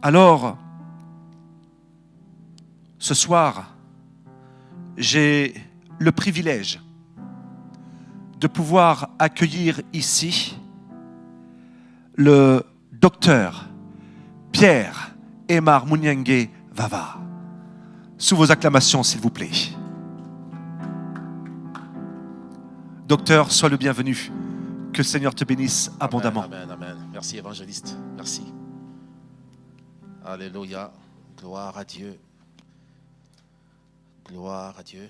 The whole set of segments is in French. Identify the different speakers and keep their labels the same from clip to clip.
Speaker 1: Alors, ce soir, j'ai le privilège de pouvoir accueillir ici le docteur Pierre Emar Munyange Vava. Sous vos acclamations, s'il vous plaît. Docteur, sois le bienvenu. Que le Seigneur te bénisse abondamment.
Speaker 2: Amen, amen. Merci, évangéliste. Merci. Alléluia. Gloire à Dieu. Gloire à Dieu.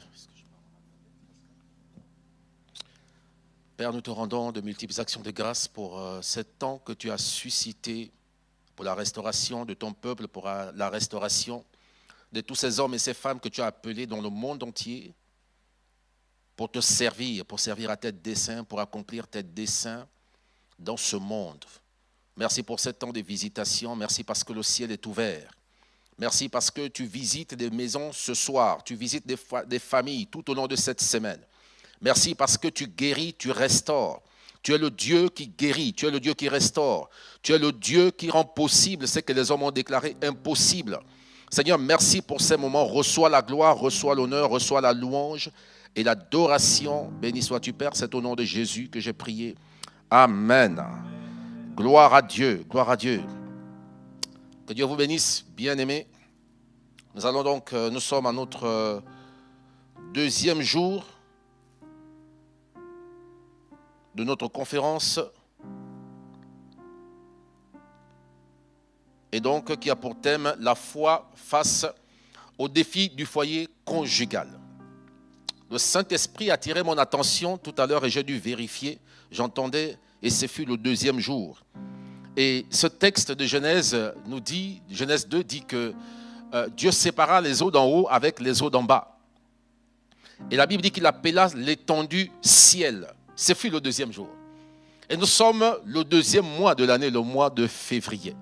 Speaker 2: Père, nous te rendons de multiples actions de grâce pour ce temps que tu as suscité pour la restauration de ton peuple, pour la restauration de tous ces hommes et ces femmes que tu as appelés dans le monde entier pour te servir, pour servir à tes desseins, pour accomplir tes desseins dans ce monde. Merci pour ce temps de visitation. Merci parce que le ciel est ouvert. Merci parce que tu visites des maisons ce soir. Tu visites des familles tout au long de cette semaine. Merci parce que tu guéris, tu restaures. Tu es le Dieu qui guérit, tu es le Dieu qui restaure. Tu es le Dieu qui rend possible ce que les hommes ont déclaré impossible. Seigneur, merci pour ces moments. Reçois la gloire, reçois l'honneur, reçois la louange et l'adoration. Béni sois-tu, Père. C'est au nom de Jésus que j'ai prié. Amen. Gloire à Dieu, gloire à Dieu. Que Dieu vous bénisse, bien-aimés. Nous sommes à notre deuxième jour de notre conférence. Et donc, qui a pour thème la foi face au défi du foyer conjugal. Le Saint-Esprit a attiré mon attention tout à l'heure et j'ai dû vérifier. J'entendais, et ce fut le deuxième jour. Et ce texte de Genèse nous dit, Genèse 2 dit que Dieu sépara les eaux d'en haut avec les eaux d'en bas. Et la Bible dit qu'il appela l'étendue ciel. Ce fut le deuxième jour. Et nous sommes le deuxième mois de l'année, le mois de février.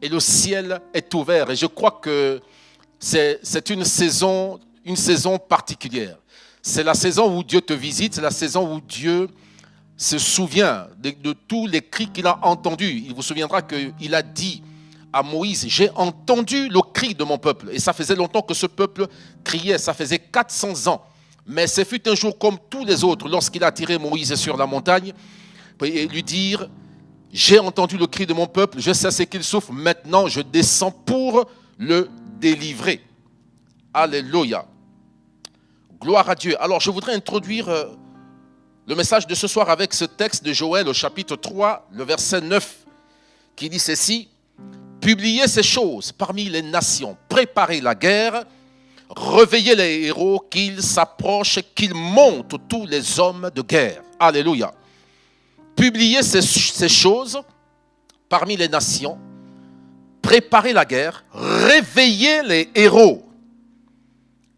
Speaker 2: Et le ciel est ouvert. Et je crois que c'est une saison particulière. C'est la saison où Dieu te visite, c'est la saison où Dieu se souvient de tous les cris qu'il a entendus. Il vous souviendra qu'il a dit à Moïse, j'ai entendu le cri de mon peuple. Et ça faisait longtemps que ce peuple criait, ça faisait 400 ans. Mais ce fut un jour comme tous les autres, lorsqu'il a tiré Moïse sur la montagne, et lui dire, j'ai entendu le cri de mon peuple, je sais ce qu'il souffre, maintenant je descends pour le délivrer. Alléluia. Gloire à Dieu. Alors je voudrais introduire le message de ce soir avec ce texte de Joël au chapitre 3, le verset 9, qui dit ceci, « Publiez ces choses parmi les nations, préparez la guerre, réveillez les héros, qu'ils s'approchent, qu'ils montent tous les hommes de guerre. » Alléluia. Publiez ces choses parmi les nations, préparez la guerre, réveillez les héros,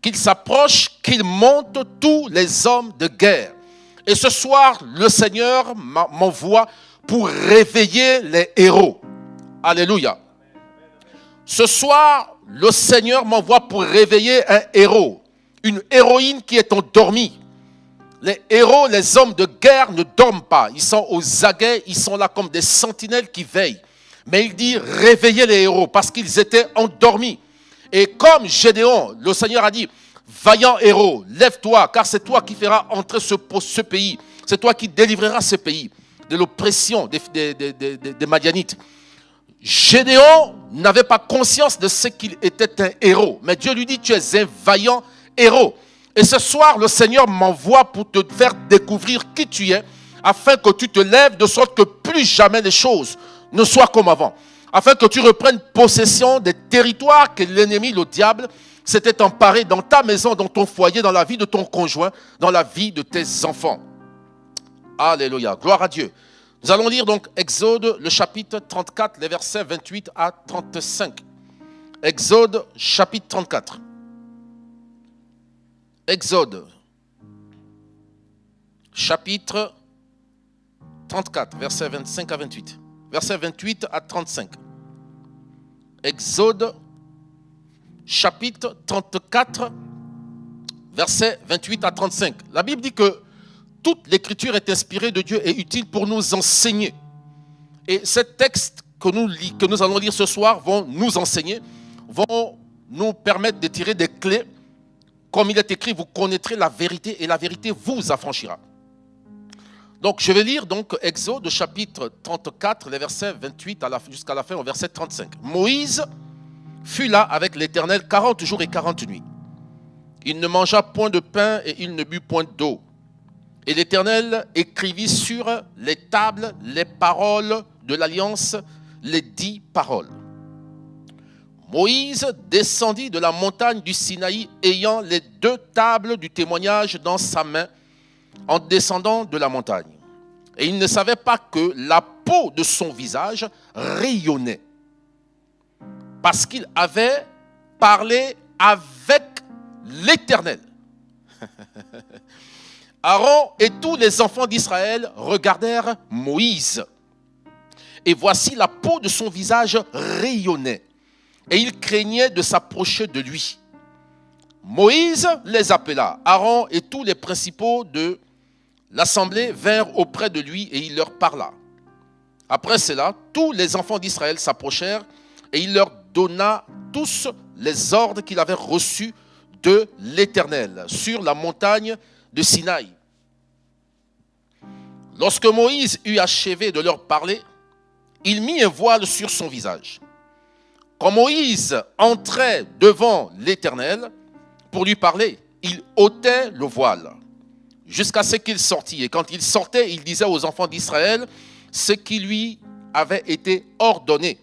Speaker 2: qu'ils s'approchent, qu'ils montent tous les hommes de guerre. Et ce soir, le Seigneur m'envoie pour réveiller les héros. Alléluia. Ce soir, le Seigneur m'envoie pour réveiller un héros, une héroïne qui est endormie. Les héros, les hommes de guerre ne dorment pas. Ils sont aux aguets, ils sont là comme des sentinelles qui veillent. Mais il dit réveillez les héros parce qu'ils étaient endormis. Et comme Gédéon, le Seigneur a dit, vaillant héros, lève-toi, car c'est toi qui feras entrer ce pays. C'est toi qui délivreras ce pays de l'oppression des Madianites. Gédéon n'avait pas conscience de ce qu'il était un héros. Mais Dieu lui dit, tu es un vaillant héros. Et ce soir, le Seigneur m'envoie pour te faire découvrir qui tu es, afin que tu te lèves de sorte que plus jamais les choses ne soient comme avant. Afin que tu reprennes possession des territoires que l'ennemi, le diable, s'était emparé dans ta maison, dans ton foyer, dans la vie de ton conjoint, dans la vie de tes enfants. Alléluia, gloire à Dieu. Nous allons lire donc Exode, le chapitre 34, les versets 28 à 35. Exode, chapitre 34. Exode, chapitre 34, versets 25 à 28. Versets 28 à 35. Exode, chapitre 34, versets 28 à 35. La Bible dit que toute l'écriture est inspirée de Dieu et utile pour nous enseigner. Et ce texte que nous allons lire ce soir vont nous enseigner, vont nous permettre de tirer des clés. Comme il est écrit, vous connaîtrez la vérité et la vérité vous affranchira. Donc, je vais lire donc Exode chapitre 34, les versets 28 jusqu'à la fin, au verset 35. Moïse fut là avec l'Éternel 40 jours et 40 nuits. Il ne mangea point de pain et il ne but point d'eau. Et l'Éternel écrivit sur les tables les paroles de l'alliance, les 10 paroles. Moïse descendit de la montagne du Sinaï ayant les 2 tables du témoignage dans sa main en descendant de la montagne. Et il ne savait pas que la peau de son visage rayonnait parce qu'il avait parlé avec l'Éternel. Aaron et tous les enfants d'Israël regardèrent Moïse. Et voici la peau de son visage rayonnait. Et ils craignaient de s'approcher de lui. Moïse les appela. Aaron et tous les principaux de l'assemblée vinrent auprès de lui et il leur parla. Après cela, tous les enfants d'Israël s'approchèrent et il leur donna tous les ordres qu'il avait reçus de l'Éternel sur la montagne de Sinaï. Lorsque Moïse eut achevé de leur parler, il mit un voile sur son visage. Quand Moïse entrait devant l'Éternel pour lui parler, il ôtait le voile jusqu'à ce qu'il sortît. Et quand il sortait, il disait aux enfants d'Israël ce qui lui avait été ordonné.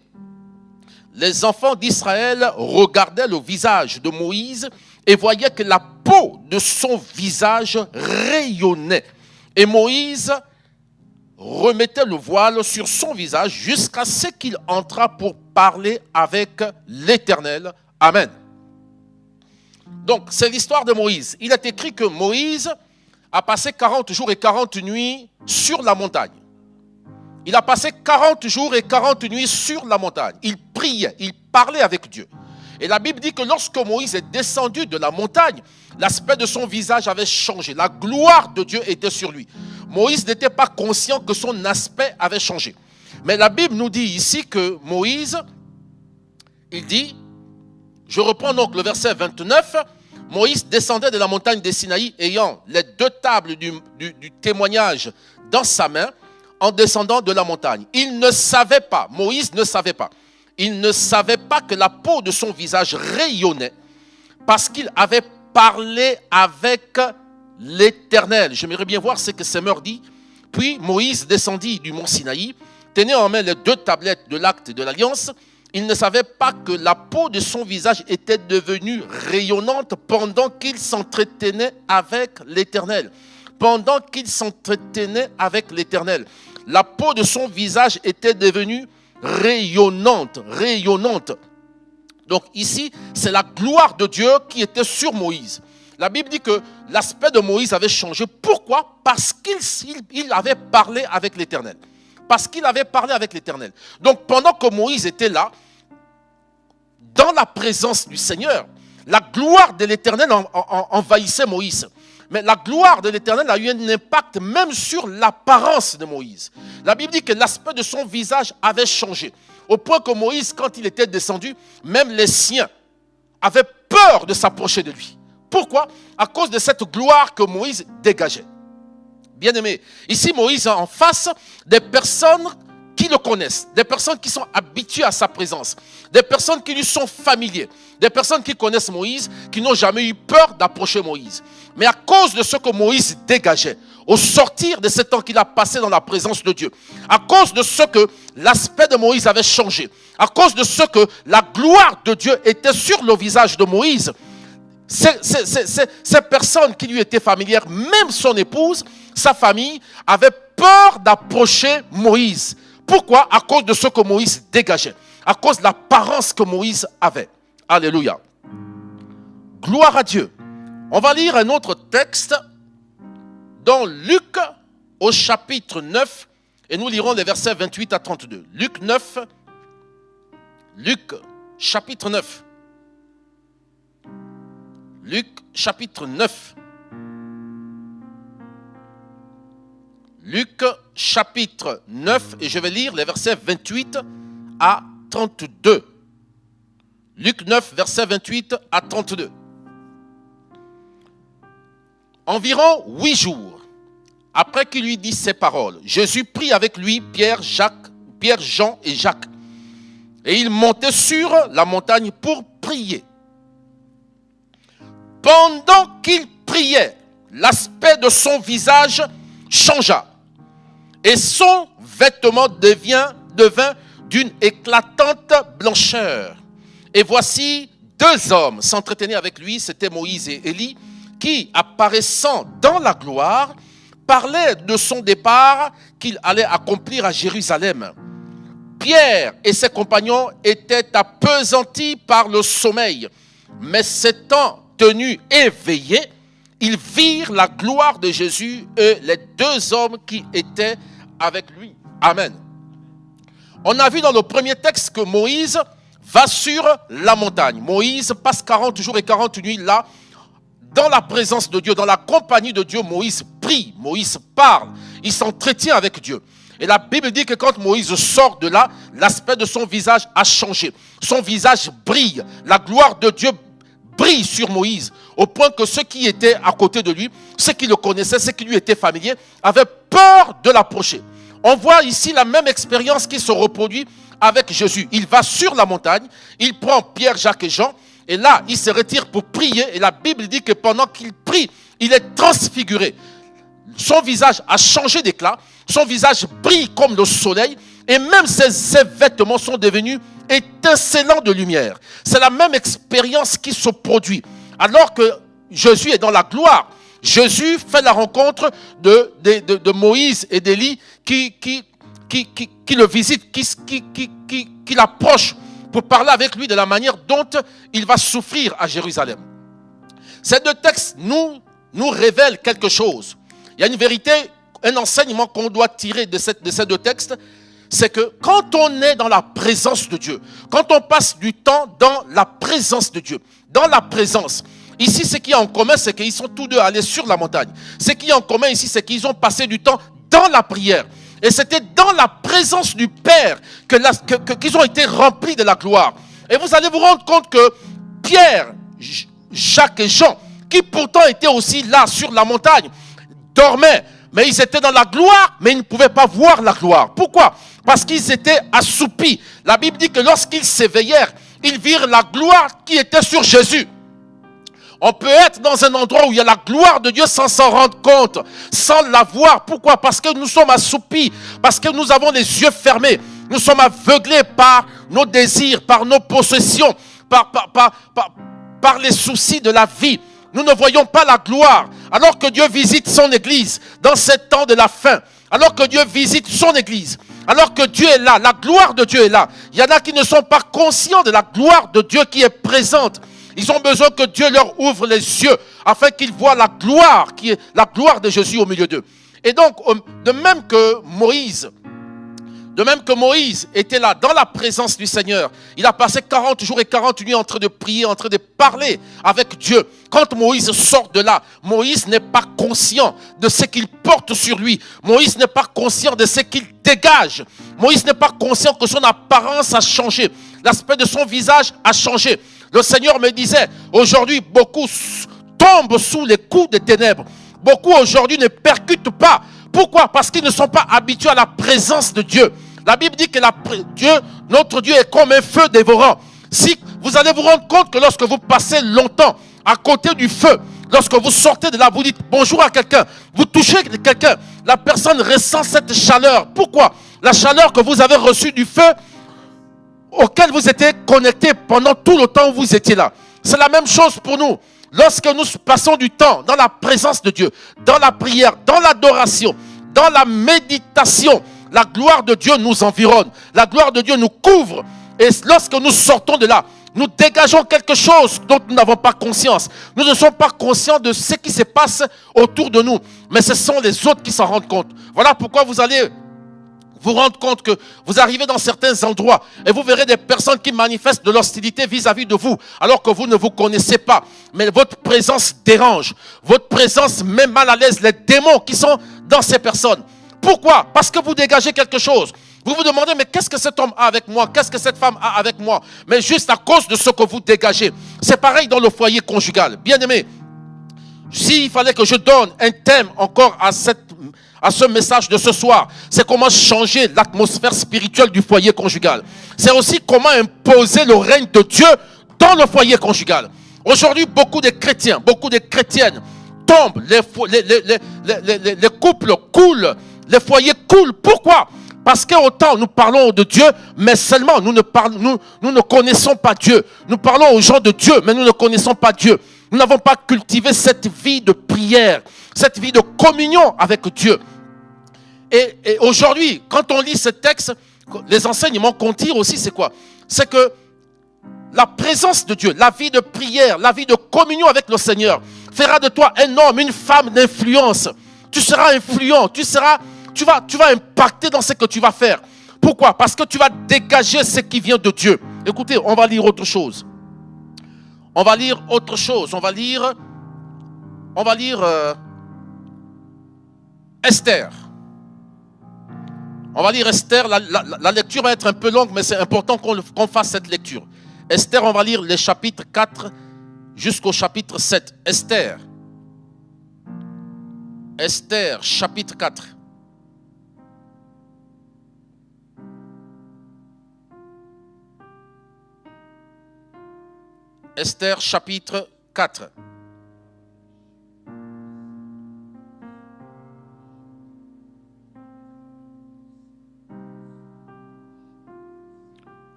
Speaker 2: Les enfants d'Israël regardaient le visage de Moïse et voyaient que la peau de son visage rayonnait. Et Moïse remettait le voile sur son visage jusqu'à ce qu'il entrât pour parler avec l'Éternel. Amen. Donc, c'est l'histoire de Moïse. Il est écrit que Moïse a passé 40 jours et 40 nuits sur la montagne. Il a passé 40 jours et 40 nuits sur la montagne. Il priait, il parlait avec Dieu. Et la Bible dit que lorsque Moïse est descendu de la montagne, l'aspect de son visage avait changé. La gloire de Dieu était sur lui. Moïse n'était pas conscient que son aspect avait changé. Mais la Bible nous dit ici que Moïse, il dit, je reprends donc le verset 29, Moïse descendait de la montagne des Sinaï ayant les 2 tables du témoignage dans sa main en descendant de la montagne. Il ne savait pas, Moïse ne savait pas, il ne savait pas que la peau de son visage rayonnait parce qu'il avait parlé avec l'Éternel. J'aimerais bien voir ce que Seigneur dit. Puis Moïse descendit du mont Sinaï, tenait en main les 2 tablettes de l'acte de l'alliance. Il ne savait pas que la peau de son visage était devenue rayonnante pendant qu'il s'entretenait avec l'Éternel. Pendant qu'il s'entretenait avec l'Éternel, la peau de son visage était devenue rayonnante, rayonnante. Donc ici, c'est la gloire de Dieu qui était sur Moïse. La Bible dit que l'aspect de Moïse avait changé. Pourquoi? Parce qu'il avait parlé avec l'Éternel. Parce qu'il avait parlé avec l'Éternel. Donc pendant que Moïse était là, dans la présence du Seigneur, la gloire de l'Éternel envahissait Moïse. Mais la gloire de l'Éternel a eu un impact même sur l'apparence de Moïse. La Bible dit que l'aspect de son visage avait changé. Au point que Moïse, quand il était descendu, même les siens avaient peur de s'approcher de lui. Pourquoi? À cause de cette gloire que Moïse dégageait. Bien-aimé, ici Moïse a en face des personnes qui le connaissent, des personnes qui sont habituées à sa présence, des personnes qui lui sont familières, des personnes qui connaissent Moïse, qui n'ont jamais eu peur d'approcher Moïse. Mais à cause de ce que Moïse dégageait, au sortir de ce temps qu'il a passé dans la présence de Dieu, à cause de ce que l'aspect de Moïse avait changé, à cause de ce que la gloire de Dieu était sur le visage de Moïse, ces personnes qui lui étaient familières, même son épouse, sa famille, avaient peur d'approcher Moïse. Pourquoi? À cause de ce que Moïse dégageait, à cause de l'apparence que Moïse avait. Alléluia. Gloire à Dieu. On va lire un autre texte dans Luc au chapitre 9 et nous lirons les versets 28 à 32. Luc 9, Luc chapitre 9. Luc chapitre 9. Luc chapitre 9 et je vais lire les versets 28 à 32. Luc 9, verset 28 à 32. Environ 8 jours après qu'il lui dit ces paroles, Jésus prit avec lui Pierre, Jean et Jacques. Et ils montaient sur la montagne pour prier. Pendant qu'il priait, l'aspect de son visage changea. Et son vêtement devint d'une éclatante blancheur. Et voici 2 hommes s'entretenaient avec lui, c'était Moïse et Élie, qui, apparaissant dans la gloire, parlaient de son départ qu'il allait accomplir à Jérusalem. Pierre et ses compagnons étaient appesantis par le sommeil, mais s'étant tenus éveillés, ils virent la gloire de Jésus et les 2 hommes qui étaient avec lui. Amen. On a vu dans le premier texte que Moïse va sur la montagne. Moïse passe 40 jours et 40 nuits là, dans la présence de Dieu, dans la compagnie de Dieu. Moïse prie, Moïse parle, il s'entretient avec Dieu. Et la Bible dit que quand Moïse sort de là, l'aspect de son visage a changé. Son visage brille, la gloire de Dieu brille sur Moïse, au point que ceux qui étaient à côté de lui, ceux qui le connaissaient, ceux qui lui étaient familiers, avaient peur de l'approcher. On voit ici la même expérience qui se reproduit avec Jésus. Il va sur la montagne, il prend Pierre, Jacques et Jean, et là, il se retire pour prier, et la Bible dit que pendant qu'il prie, il est transfiguré. Son visage a changé d'éclat, son visage brille comme le soleil, et même ses vêtements sont devenus étincelants de lumière. C'est la même expérience qui se produit. Alors que Jésus est dans la gloire, Jésus fait la rencontre de Moïse et d'Élie qui le visitent, qui l'approchent pour parler avec lui de la manière dont il va souffrir à Jérusalem. Ces 2 textes nous révèlent quelque chose. Il y a une vérité, un enseignement qu'on doit tirer de ces 2 textes, c'est que quand on est dans la présence de Dieu, quand on passe du temps dans la présence de Dieu, dans la présence, ici ce qui est en commun, c'est qu'ils sont tous 2 allés sur la montagne. Ce qui est en commun ici, c'est qu'ils ont passé du temps dans la prière. Et c'était dans la présence du Père qu'ils ont été remplis de la gloire. Et vous allez vous rendre compte que Pierre, Jacques et Jean, qui pourtant étaient aussi là sur la montagne, dormaient, mais ils étaient dans la gloire, mais ils ne pouvaient pas voir la gloire. Pourquoi? Parce qu'ils étaient assoupis. La Bible dit que lorsqu'ils s'éveillèrent, ils virent la gloire qui était sur Jésus. On peut être dans un endroit où il y a la gloire de Dieu sans s'en rendre compte, sans la voir. Pourquoi? Parce que nous sommes assoupis, parce que nous avons les yeux fermés. Nous sommes aveuglés par nos désirs, par nos possessions, par les soucis de la vie. Nous ne voyons pas la gloire, alors que Dieu visite son Église dans ces temps de la fin. Alors que Dieu visite son Église, alors que Dieu est là, la gloire de Dieu est là. Il y en a qui ne sont pas conscients de la gloire de Dieu qui est présente. Ils ont besoin que Dieu leur ouvre les yeux afin qu'ils voient la gloire qui est la gloire de Jésus au milieu d'eux. Et donc, de même que Moïse était là dans la présence du Seigneur, il a passé 40 jours et 40 nuits en train de prier, en train de parler avec Dieu. Quand Moïse sort de là, Moïse n'est pas conscient de ce qu'il porte sur lui. Moïse n'est pas conscient de ce qu'il dégage. Moïse n'est pas conscient que son apparence a changé. L'aspect de son visage a changé. Le Seigneur me disait, aujourd'hui, beaucoup tombent sous les coups des ténèbres. Beaucoup aujourd'hui ne percutent pas. Pourquoi? Parce qu'ils ne sont pas habitués à la présence de Dieu. La Bible dit que notre Dieu est comme un feu dévorant. Si vous allez vous rendre compte que lorsque vous passez longtemps à côté du feu, lorsque vous sortez de là, vous dites bonjour à quelqu'un, vous touchez quelqu'un, la personne ressent cette chaleur. Pourquoi? La chaleur que vous avez reçue du feu auquel vous étiez connecté pendant tout le temps où vous étiez là. C'est la même chose pour nous. Lorsque nous passons du temps dans la présence de Dieu, dans la prière, dans l'adoration, dans la méditation, la gloire de Dieu nous environne, la gloire de Dieu nous couvre. Et lorsque nous sortons de là, nous dégageons quelque chose dont nous n'avons pas conscience. Nous ne sommes pas conscients de ce qui se passe autour de nous, mais ce sont les autres qui s'en rendent compte. Voilà pourquoi vous allez vous rendre compte que vous arrivez dans certains endroits et vous verrez des personnes qui manifestent de l'hostilité vis-à-vis de vous, alors que vous ne vous connaissez pas. Mais votre présence dérange, votre présence met mal à l'aise les démons qui sont dans ces personnes. Pourquoi? Parce que vous dégagez quelque chose. Vous vous demandez, mais qu'est-ce que cet homme a avec moi? Qu'est-ce que cette femme a avec moi? Mais juste à cause de ce que vous dégagez. C'est pareil dans le foyer conjugal. Bien-aimé, s'il fallait que je donne un thème encore à ce message de ce soir, c'est comment changer l'atmosphère spirituelle du foyer conjugal. C'est aussi comment imposer le règne de Dieu dans le foyer conjugal. Aujourd'hui, beaucoup de chrétiens, beaucoup de chrétiennes tombent, les couples coulent, les foyers coulent. Pourquoi? Parce qu'autant nous parlons de Dieu, mais seulement nous ne connaissons pas Dieu. Nous parlons aux gens de Dieu, mais nous ne connaissons pas Dieu. Nous n'avons pas cultivé cette vie de prière, cette vie de communion avec Dieu. Et aujourd'hui, quand on lit ce texte, les enseignements qu'on tire aussi, c'est quoi? C'est que la présence de Dieu, la vie de prière, la vie de communion avec le Seigneur fera de toi un homme, une femme d'influence. Tu seras influent, tu vas impacter dans ce que tu vas faire. Pourquoi? Parce que tu vas dégager ce qui vient de Dieu. Écoutez, on va lire autre chose. On va lire Esther. On va lire Esther. La lecture va être un peu longue, mais c'est important qu'on fasse cette lecture. Esther, on va lire les chapitres 4 jusqu'au chapitre 7. Esther, chapitre 4. Esther, chapitre 4.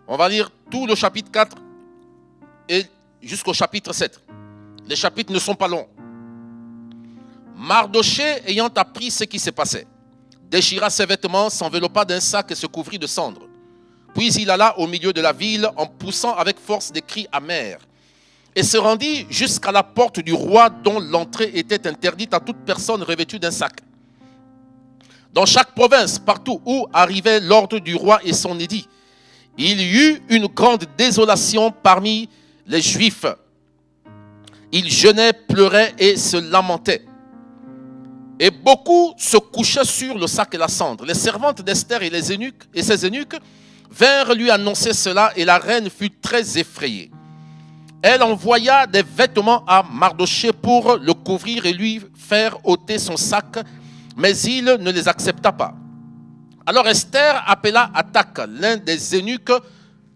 Speaker 2: On va lire tout le chapitre 4 et jusqu'au chapitre 7. Les chapitres ne sont pas longs. Mardochée, ayant appris ce qui s'est passé, déchira ses vêtements, s'enveloppa d'un sac et se couvrit de cendres. Puis il alla au milieu de la ville en poussant avec force des cris amers et se rendit jusqu'à la porte du roi dont l'entrée était interdite à toute personne revêtue d'un sac. Dans chaque province, partout où arrivait l'ordre du roi et son édit, il y eut une grande désolation parmi les Juifs. Ils jeûnaient, pleuraient et se lamentaient. Et beaucoup se couchaient sur le sac et la cendre. Les servantes d'Esther et ses eunuques vinrent lui annoncer cela et la reine fut très effrayée. Elle envoya des vêtements à Mardochée pour le couvrir et lui faire ôter son sac, mais il ne les accepta pas. Alors Esther appela Attaque, l'un des eunuques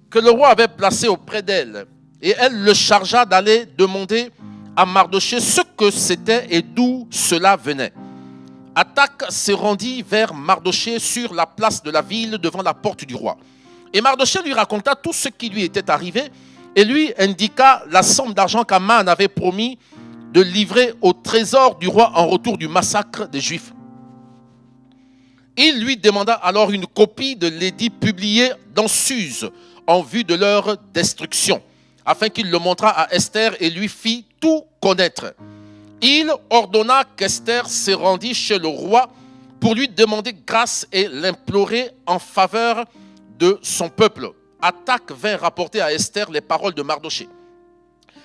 Speaker 2: que le roi avait placé auprès d'elle, et elle le chargea d'aller demander à Mardochée ce que c'était et d'où cela venait. Attaque se rendit vers Mardochée sur la place de la ville devant la porte du roi. Et Mardochée lui raconta tout ce qui lui était arrivé et lui indiqua la somme d'argent qu'Aman avait promis de livrer au trésor du roi en retour du massacre des Juifs. Il lui demanda alors une copie de l'édit publié dans Suse en vue de leur destruction, afin qu'il le montrât à Esther et lui fit tout connaître. Il ordonna qu'Esther se rendît chez le roi pour lui demander grâce et l'implorer en faveur de son peuple. Attaque vint rapporter à Esther les paroles de Mardochée.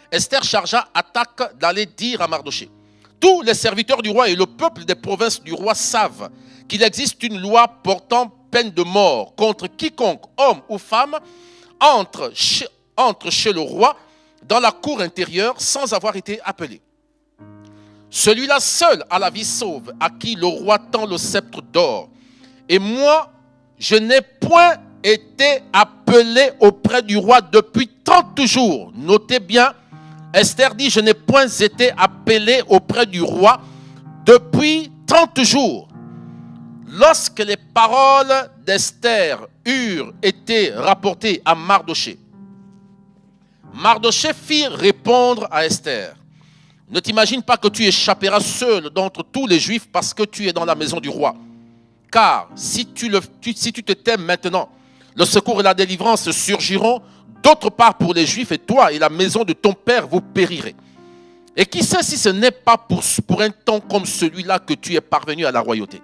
Speaker 2: Esther chargea Attaque d'aller dire à Mardochée: tous les serviteurs du roi et le peuple des provinces du roi savent qu'il existe une loi portant peine de mort contre quiconque, homme ou femme, entre chez le roi dans la cour intérieure sans avoir été appelé. Celui-là seul a la vie sauve, à qui le roi tend le sceptre d'or. Et moi, je n'ai point été appelé auprès du roi depuis 30 jours. Notez bien, Esther dit: je n'ai point été appelé auprès du roi depuis 30 jours. Lorsque les paroles d'Esther eurent été rapportées à Mardochée, Mardochée fit répondre à Esther: ne t'imagine pas que tu échapperas seul d'entre tous les Juifs parce que tu es dans la maison du roi. Car si tu te tais maintenant, le secours et la délivrance surgiront d'autre part pour les Juifs, et toi et la maison de ton père vous périrez. Et qui sait si ce n'est pas pour un temps comme celui-là que tu es parvenu à la royauté.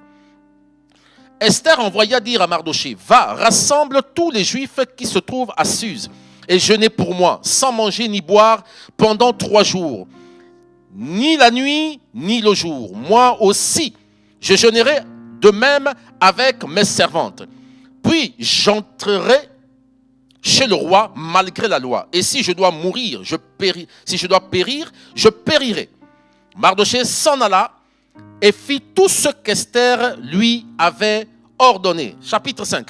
Speaker 2: Esther envoya dire à Mardochée: va, rassemble tous les Juifs qui se trouvent à Suse et jeûnez pour moi, sans manger ni boire pendant 3 jours, ni la nuit ni le jour. Moi aussi, je jeûnerai de même avec mes servantes. Puis j'entrerai chez le roi malgré la loi. Et si je dois mourir, si je dois périr, je périrai. Mardochée s'en alla et fit tout ce qu'Esther lui avait ordonné. Chapitre 5.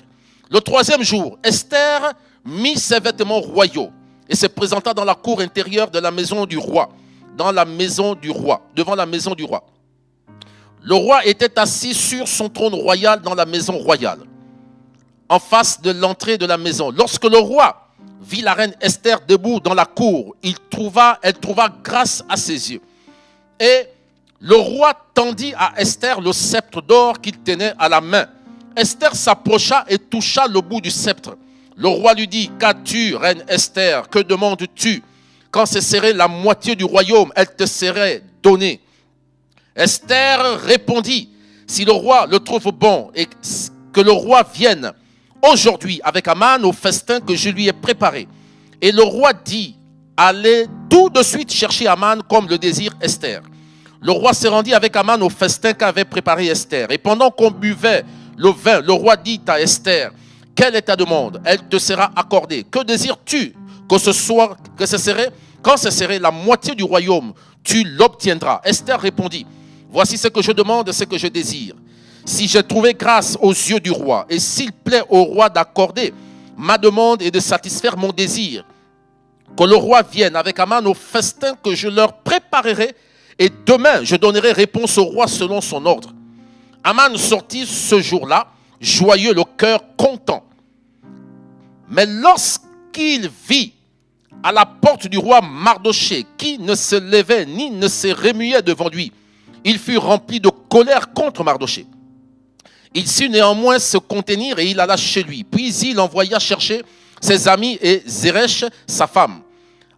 Speaker 2: Le 3e jour, Esther mit ses vêtements royaux et se présenta dans la cour intérieure de la maison du roi, devant la maison du roi. Le roi était assis sur son trône royal dans la maison royale, en face de l'entrée de la maison. Lorsque le roi vit la reine Esther debout dans la cour, elle trouva grâce à ses yeux. Et le roi tendit à Esther le sceptre d'or qu'il tenait à la main. Esther s'approcha et toucha le bout du sceptre. Le roi lui dit: qu'as-tu, reine Esther? Que demandes-tu? Quand ce serait la moitié du royaume, elle te serait donnée. Esther répondit: si le roi le trouve bon et que le roi vienne aujourd'hui avec Aman au festin que je lui ai préparé. Et le roi dit: allez tout de suite chercher Aman comme le désire Esther. Le roi se rendit avec Aman au festin qu'avait préparé Esther. Et pendant qu'on buvait le vin, le roi dit à Esther: quelle est ta demande? Elle te sera accordée. Que désires-tu quand ce serait la moitié du royaume, tu l'obtiendras. Esther répondit: voici ce que je demande, ce que je désire. Si j'ai trouvé grâce aux yeux du roi, et s'il plaît au roi d'accorder ma demande et de satisfaire mon désir, que le roi vienne avec Aman au festin que je leur préparerai, et demain je donnerai réponse au roi selon son ordre. Aman sortit ce jour-là, joyeux, le cœur content. Mais lorsqu'il vit à la porte du roi Mardochée, qui ne se levait ni ne se remuait devant lui, il fut rempli de colère contre Mardochée. Il sut néanmoins se contenir et il alla chez lui. Puis il envoya chercher ses amis et Zeresh, sa femme.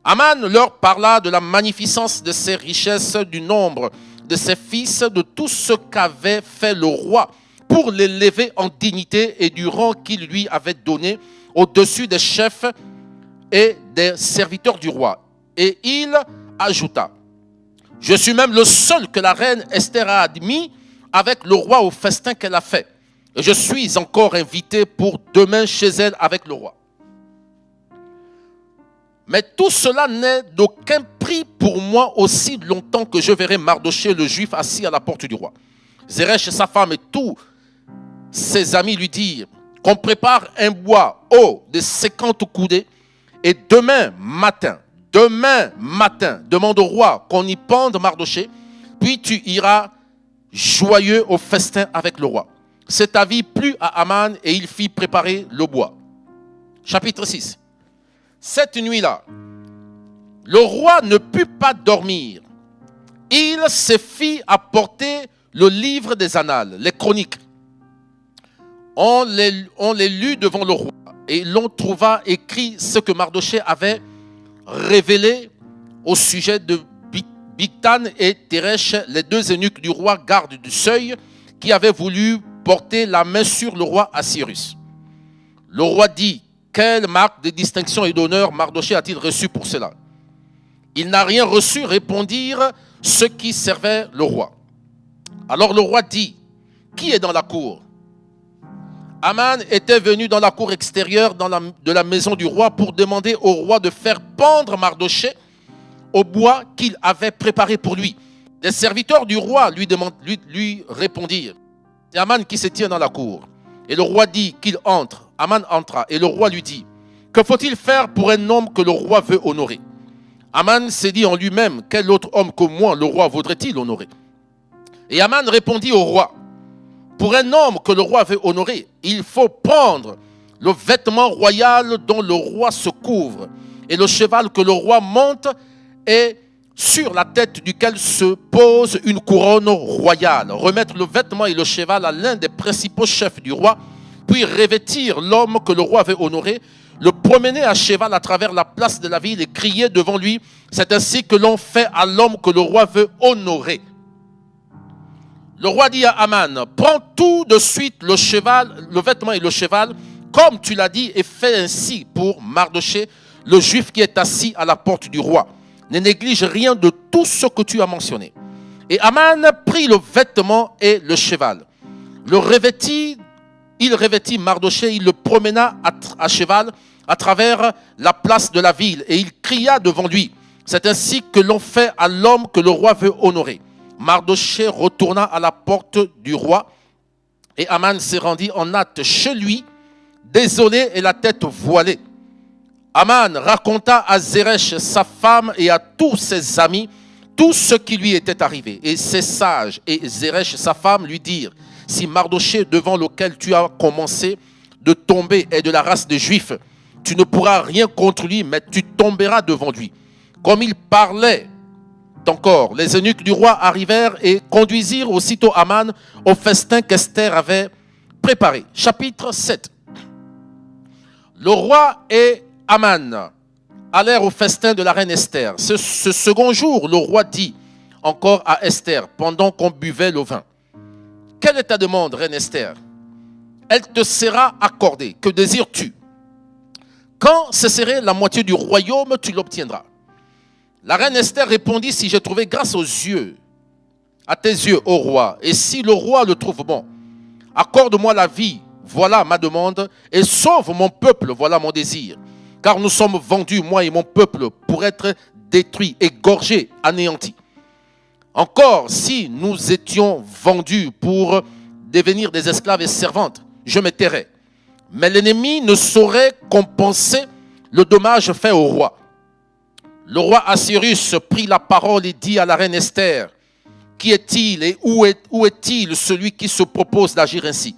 Speaker 2: Aman leur parla de la magnificence de ses richesses, du nombre de ses fils, de tout ce qu'avait fait le roi pour l'élever en dignité et du rang qu'il lui avait donné au-dessus des chefs et des serviteurs du roi. Et il ajouta: je suis même le seul que la reine Esther a admis avec le roi au festin qu'elle a fait. Et je suis encore invité pour demain chez elle avec le roi. Mais tout cela n'est d'aucun prix pour moi aussi longtemps que je verrai Mardochée le juif assis à la porte du roi. Zeresh, sa femme et tous ses amis lui dirent qu'on prépare un bois haut de 50 coudées et demain matin, demande au roi qu'on y pende Mardochée, puis tu iras joyeux au festin avec le roi. Cet avis plut à Aman et il fit préparer le bois. Chapitre 6. Cette nuit-là, le roi ne put pas dormir. Il se fit apporter le livre des annales, les chroniques. On les lut devant le roi et l'on trouva écrit ce que Mardochée avait révélé au sujet de Bigtan et Teresh, les deux eunuques du roi garde du seuil, qui avaient voulu porter la main sur le roi Assyrus. Le roi dit: quelle marque de distinction et d'honneur Mardochée a-t-il reçu pour cela? Il n'a rien reçu, répondirent ceux qui servaient le roi. Alors le roi dit: qui est dans la cour? Aman était venu dans la cour extérieure de la maison du roi pour demander au roi de faire pendre Mardochée au bois qu'il avait préparé pour lui. Les serviteurs du roi lui répondirent: c'est Aman qui se tient dans la cour. Et le roi dit qu'il entre. Aman entra et le roi lui dit: que faut-il faire pour un homme que le roi veut honorer? Aman s'est dit en lui-même: quel autre homme que moi le roi voudrait-il honorer? Et Aman répondit au roi: pour un homme que le roi veut honorer, il faut prendre le vêtement royal dont le roi se couvre et le cheval que le roi monte et sur la tête duquel se pose une couronne royale. Remettre le vêtement et le cheval à l'un des principaux chefs du roi, puis revêtir l'homme que le roi veut honorer, le promener à cheval à travers la place de la ville et crier devant lui: c'est ainsi que l'on fait à l'homme que le roi veut honorer. Le roi dit à Aman: prends tout de suite le vêtement et le cheval, comme tu l'as dit, et fais ainsi pour Mardochée, le juif qui est assis à la porte du roi. Ne néglige rien de tout ce que tu as mentionné. Et Aman prit le vêtement et le cheval, le revêtit il revêtit Mardochée, il le promena à cheval à travers la place de la ville et il cria devant lui. C'est ainsi que l'on fait à l'homme que le roi veut honorer. Mardochée retourna à la porte du roi et Aman se rendit en hâte chez lui, désolé et la tête voilée. Aman raconta à Zeresh, sa femme, et à tous ses amis tout ce qui lui était arrivé. Et ses sages et Zeresh, sa femme, lui dirent: si Mardochée, devant lequel tu as commencé de tomber, est de la race des Juifs, tu ne pourras rien contre lui, mais tu tomberas devant lui. Comme il parlait encore, les eunuques du roi arrivèrent et conduisirent aussitôt Aman au festin qu'Esther avait préparé. Chapitre 7. Le roi et Aman allèrent au festin de la reine Esther. Ce second jour, le roi dit encore à Esther, pendant qu'on buvait le vin: quelle est ta demande, reine Esther? Elle te sera accordée. Que désires-tu? Quand cesserait la moitié du royaume, tu l'obtiendras. La reine Esther répondit: si j'ai trouvé grâce à tes yeux, ô roi, et si le roi le trouve bon, accorde-moi la vie, voilà ma demande, et sauve mon peuple, voilà mon désir. Car nous sommes vendus, moi et mon peuple, pour être détruits, égorgés, anéantis. Encore, si nous étions vendus pour devenir des esclaves et servantes, je me tairais. Mais l'ennemi ne saurait compenser le dommage fait au roi. Le roi Assuérus prit la parole et dit à la reine Esther: qui est-il et où est-il celui qui se propose d'agir ainsi?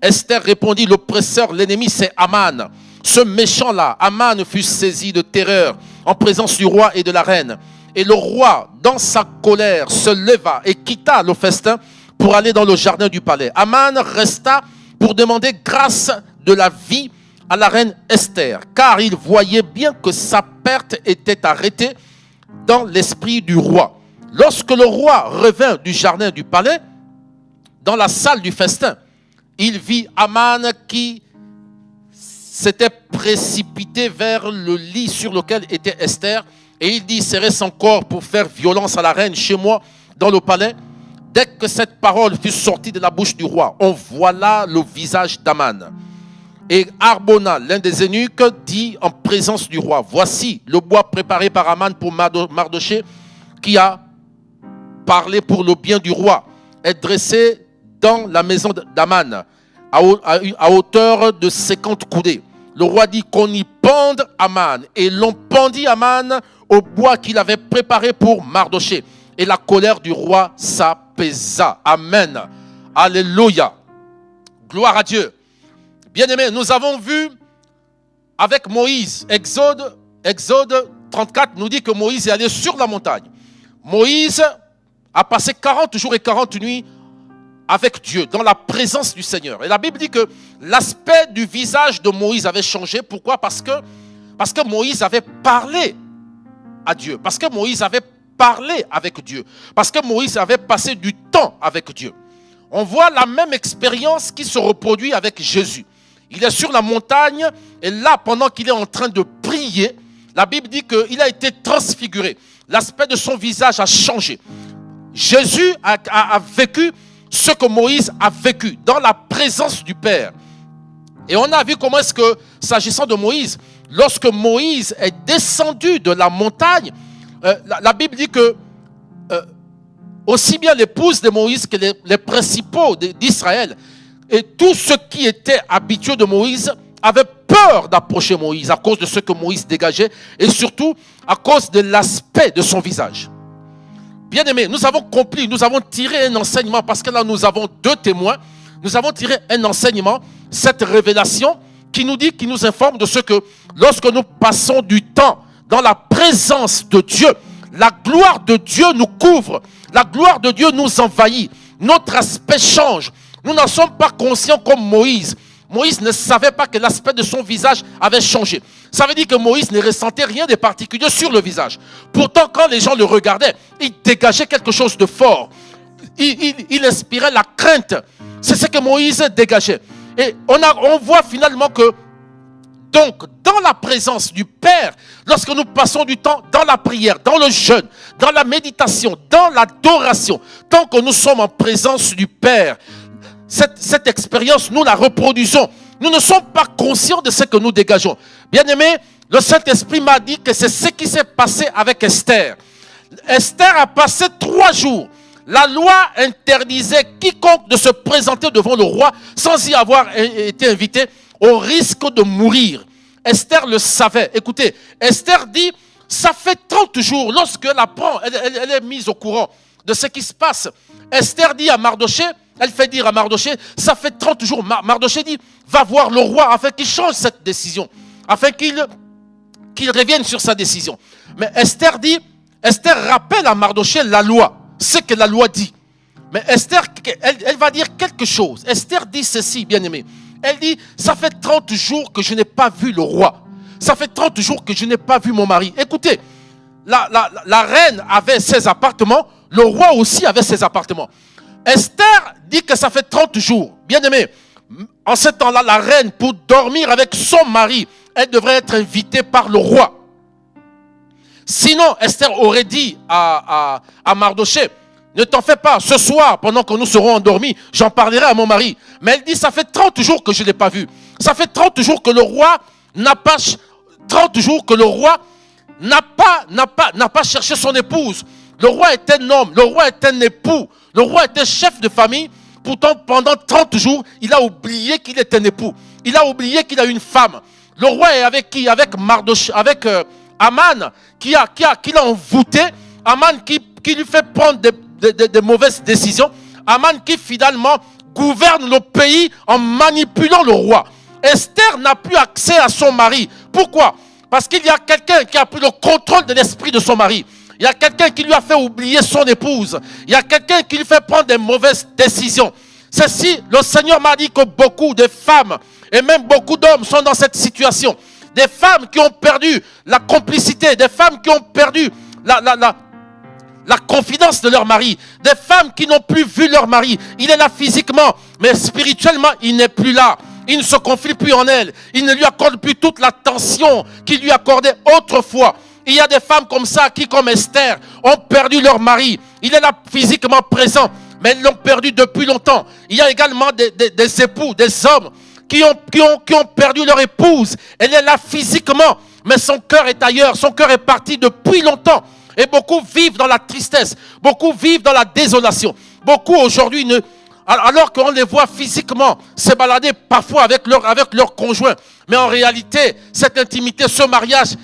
Speaker 2: Esther répondit: l'oppresseur, l'ennemi, c'est Aman. Ce méchant-là, Aman, fut saisi de terreur en présence du roi et de la reine. Et le roi, dans sa colère, se leva et quitta le festin pour aller dans le jardin du palais. Aman resta pour demander grâce de la vie à la reine Esther, car il voyait bien que sa perte était arrêtée dans l'esprit du roi. Lorsque le roi revint du jardin du palais, dans la salle du festin, il vit Aman qui s'était précipité vers le lit sur lequel était Esther, et il dit: serait-ce encore pour faire violence à la reine chez moi dans le palais? Dès que cette parole fut sortie de la bouche du roi, on voila le visage d'Aman. Et Arbona, l'un des eunuques, dit en présence du roi: voici le bois préparé par Aman pour Mardochée, qui a parlé pour le bien du roi, est dressé dans la maison d'Aman, à hauteur de 50 coudées. Le roi dit qu'on y pende Aman, et l'on pendit Aman au bois qu'il avait préparé pour Mardochée. Et la colère du roi s'apaisa. Amen. Alléluia. Gloire à Dieu. Bien-aimés, nous avons vu avec Moïse, Exode 34 nous dit que Moïse est allé sur la montagne. Moïse a passé 40 jours et 40 nuits avec Dieu, dans la présence du Seigneur. Et la Bible dit que l'aspect du visage de Moïse avait changé. Pourquoi? Parce que Moïse avait parlé à Dieu. Parce que Moïse avait parlé avec Dieu. Parce que Moïse avait passé du temps avec Dieu. On voit la même expérience qui se reproduit avec Jésus. Il est sur la montagne et là, pendant qu'il est en train de prier, la Bible dit qu'il a été transfiguré. L'aspect de son visage a changé. Jésus a vécu ce que Moïse a vécu dans la présence du Père. Et on a vu comment est-ce que, s'agissant de Moïse, lorsque Moïse est descendu de la montagne, la Bible dit que aussi bien l'épouse de Moïse que les principaux d'Israël et tous ceux qui étaient habitués de Moïse avaient peur d'approcher Moïse à cause de ce que Moïse dégageait et surtout à cause de l'aspect de son visage. Bien-aimés, nous avons compris, nous avons tiré un enseignement parce que là nous avons deux témoins. Nous avons tiré un enseignement, cette révélation qui nous dit, qui nous informe de ce que lorsque nous passons du temps dans la présence de Dieu, la gloire de Dieu nous couvre, la gloire de Dieu nous envahit, notre aspect change. Nous n'en sommes pas conscients comme Moïse. Moïse ne savait pas que l'aspect de son visage avait changé. Ça veut dire que Moïse ne ressentait rien de particulier sur le visage. Pourtant, quand les gens le regardaient, il dégageait quelque chose de fort. Il inspirait la crainte. C'est ce que Moïse dégageait. Et on voit finalement que, donc, dans la présence du Père, lorsque nous passons du temps dans la prière, dans le jeûne, dans la méditation, dans l'adoration, tant que nous sommes en présence du Père, cette expérience, nous la reproduisons. Nous ne sommes pas conscients de ce que nous dégageons. Bien-aimé, le Saint-Esprit m'a dit que c'est ce qui s'est passé avec Esther. Esther a passé 3 jours. La loi interdisait quiconque de se présenter devant le roi sans y avoir été invité au risque de mourir. Esther le savait. Écoutez, Esther dit, ça fait 30 jours, lorsqu'elle apprend, elle est mise au courant de ce qui se passe. Esther dit à Mardoché, elle fait dire à Mardoché, ça fait 30 jours. Mardoché dit, va voir le roi afin qu'il change cette décision, afin qu'il revienne sur sa décision. Mais Esther rappelle à Mardoché la loi, ce que la loi dit. Mais Esther, elle va dire quelque chose. Esther dit ceci, bien-aimé. Elle dit, ça fait 30 jours que je n'ai pas vu le roi. Ça fait 30 jours que je n'ai pas vu mon mari. Écoutez, la reine avait ses appartements, le roi aussi avait ses appartements. Esther dit que ça fait 30 jours. Bien-aimé, en ce temps-là, la reine, pour dormir avec son mari, elle devrait être invitée par le roi. Sinon, Esther aurait dit à Mardoché, ne t'en fais pas, ce soir, pendant que nous serons endormis, j'en parlerai à mon mari. Mais elle dit, ça fait 30 jours que je ne l'ai pas vu. Ça fait 30 jours que le roi n'a pas cherché son épouse. Le roi est un homme, le roi est un époux, le roi est un chef de famille. Pourtant, pendant 30 jours, il a oublié qu'il est un époux. Il a oublié qu'il a une femme. Le roi est avec qui? Avec Mardoché, avec Aman, qui l'a envoûté. Aman qui lui fait prendre des mauvaises décisions. Aman qui finalement gouverne le pays en manipulant le roi. Esther n'a plus accès à son mari. Pourquoi? Parce qu'il y a quelqu'un qui a pris le contrôle de l'esprit de son mari. Il y a quelqu'un qui lui a fait oublier son épouse. Il y a quelqu'un qui lui fait prendre des mauvaises décisions. Ceci, le Seigneur m'a dit que beaucoup de femmes et même beaucoup d'hommes sont dans cette situation. Des femmes qui ont perdu la complicité, des femmes qui ont perdu la confidence de leur mari, des femmes qui n'ont plus vu leur mari. Il est là physiquement, mais spirituellement, il n'est plus là. Il ne se confie plus en elle. Il ne lui accorde plus toute l'attention qu'il lui accordait autrefois. Il y a des femmes comme ça qui, comme Esther, ont perdu leur mari. Il est là physiquement présent, mais ils l'ont perdu depuis longtemps. Il y a également des époux, des hommes qui ont perdu leur épouse. Elle est là physiquement, mais son cœur est ailleurs. Son cœur est parti depuis longtemps. Et beaucoup vivent dans la tristesse. Beaucoup vivent dans la désolation. Beaucoup aujourd'hui, alors qu'on les voit physiquement se balader parfois avec leur conjoint. Mais en réalité, cette intimité, ce mariage,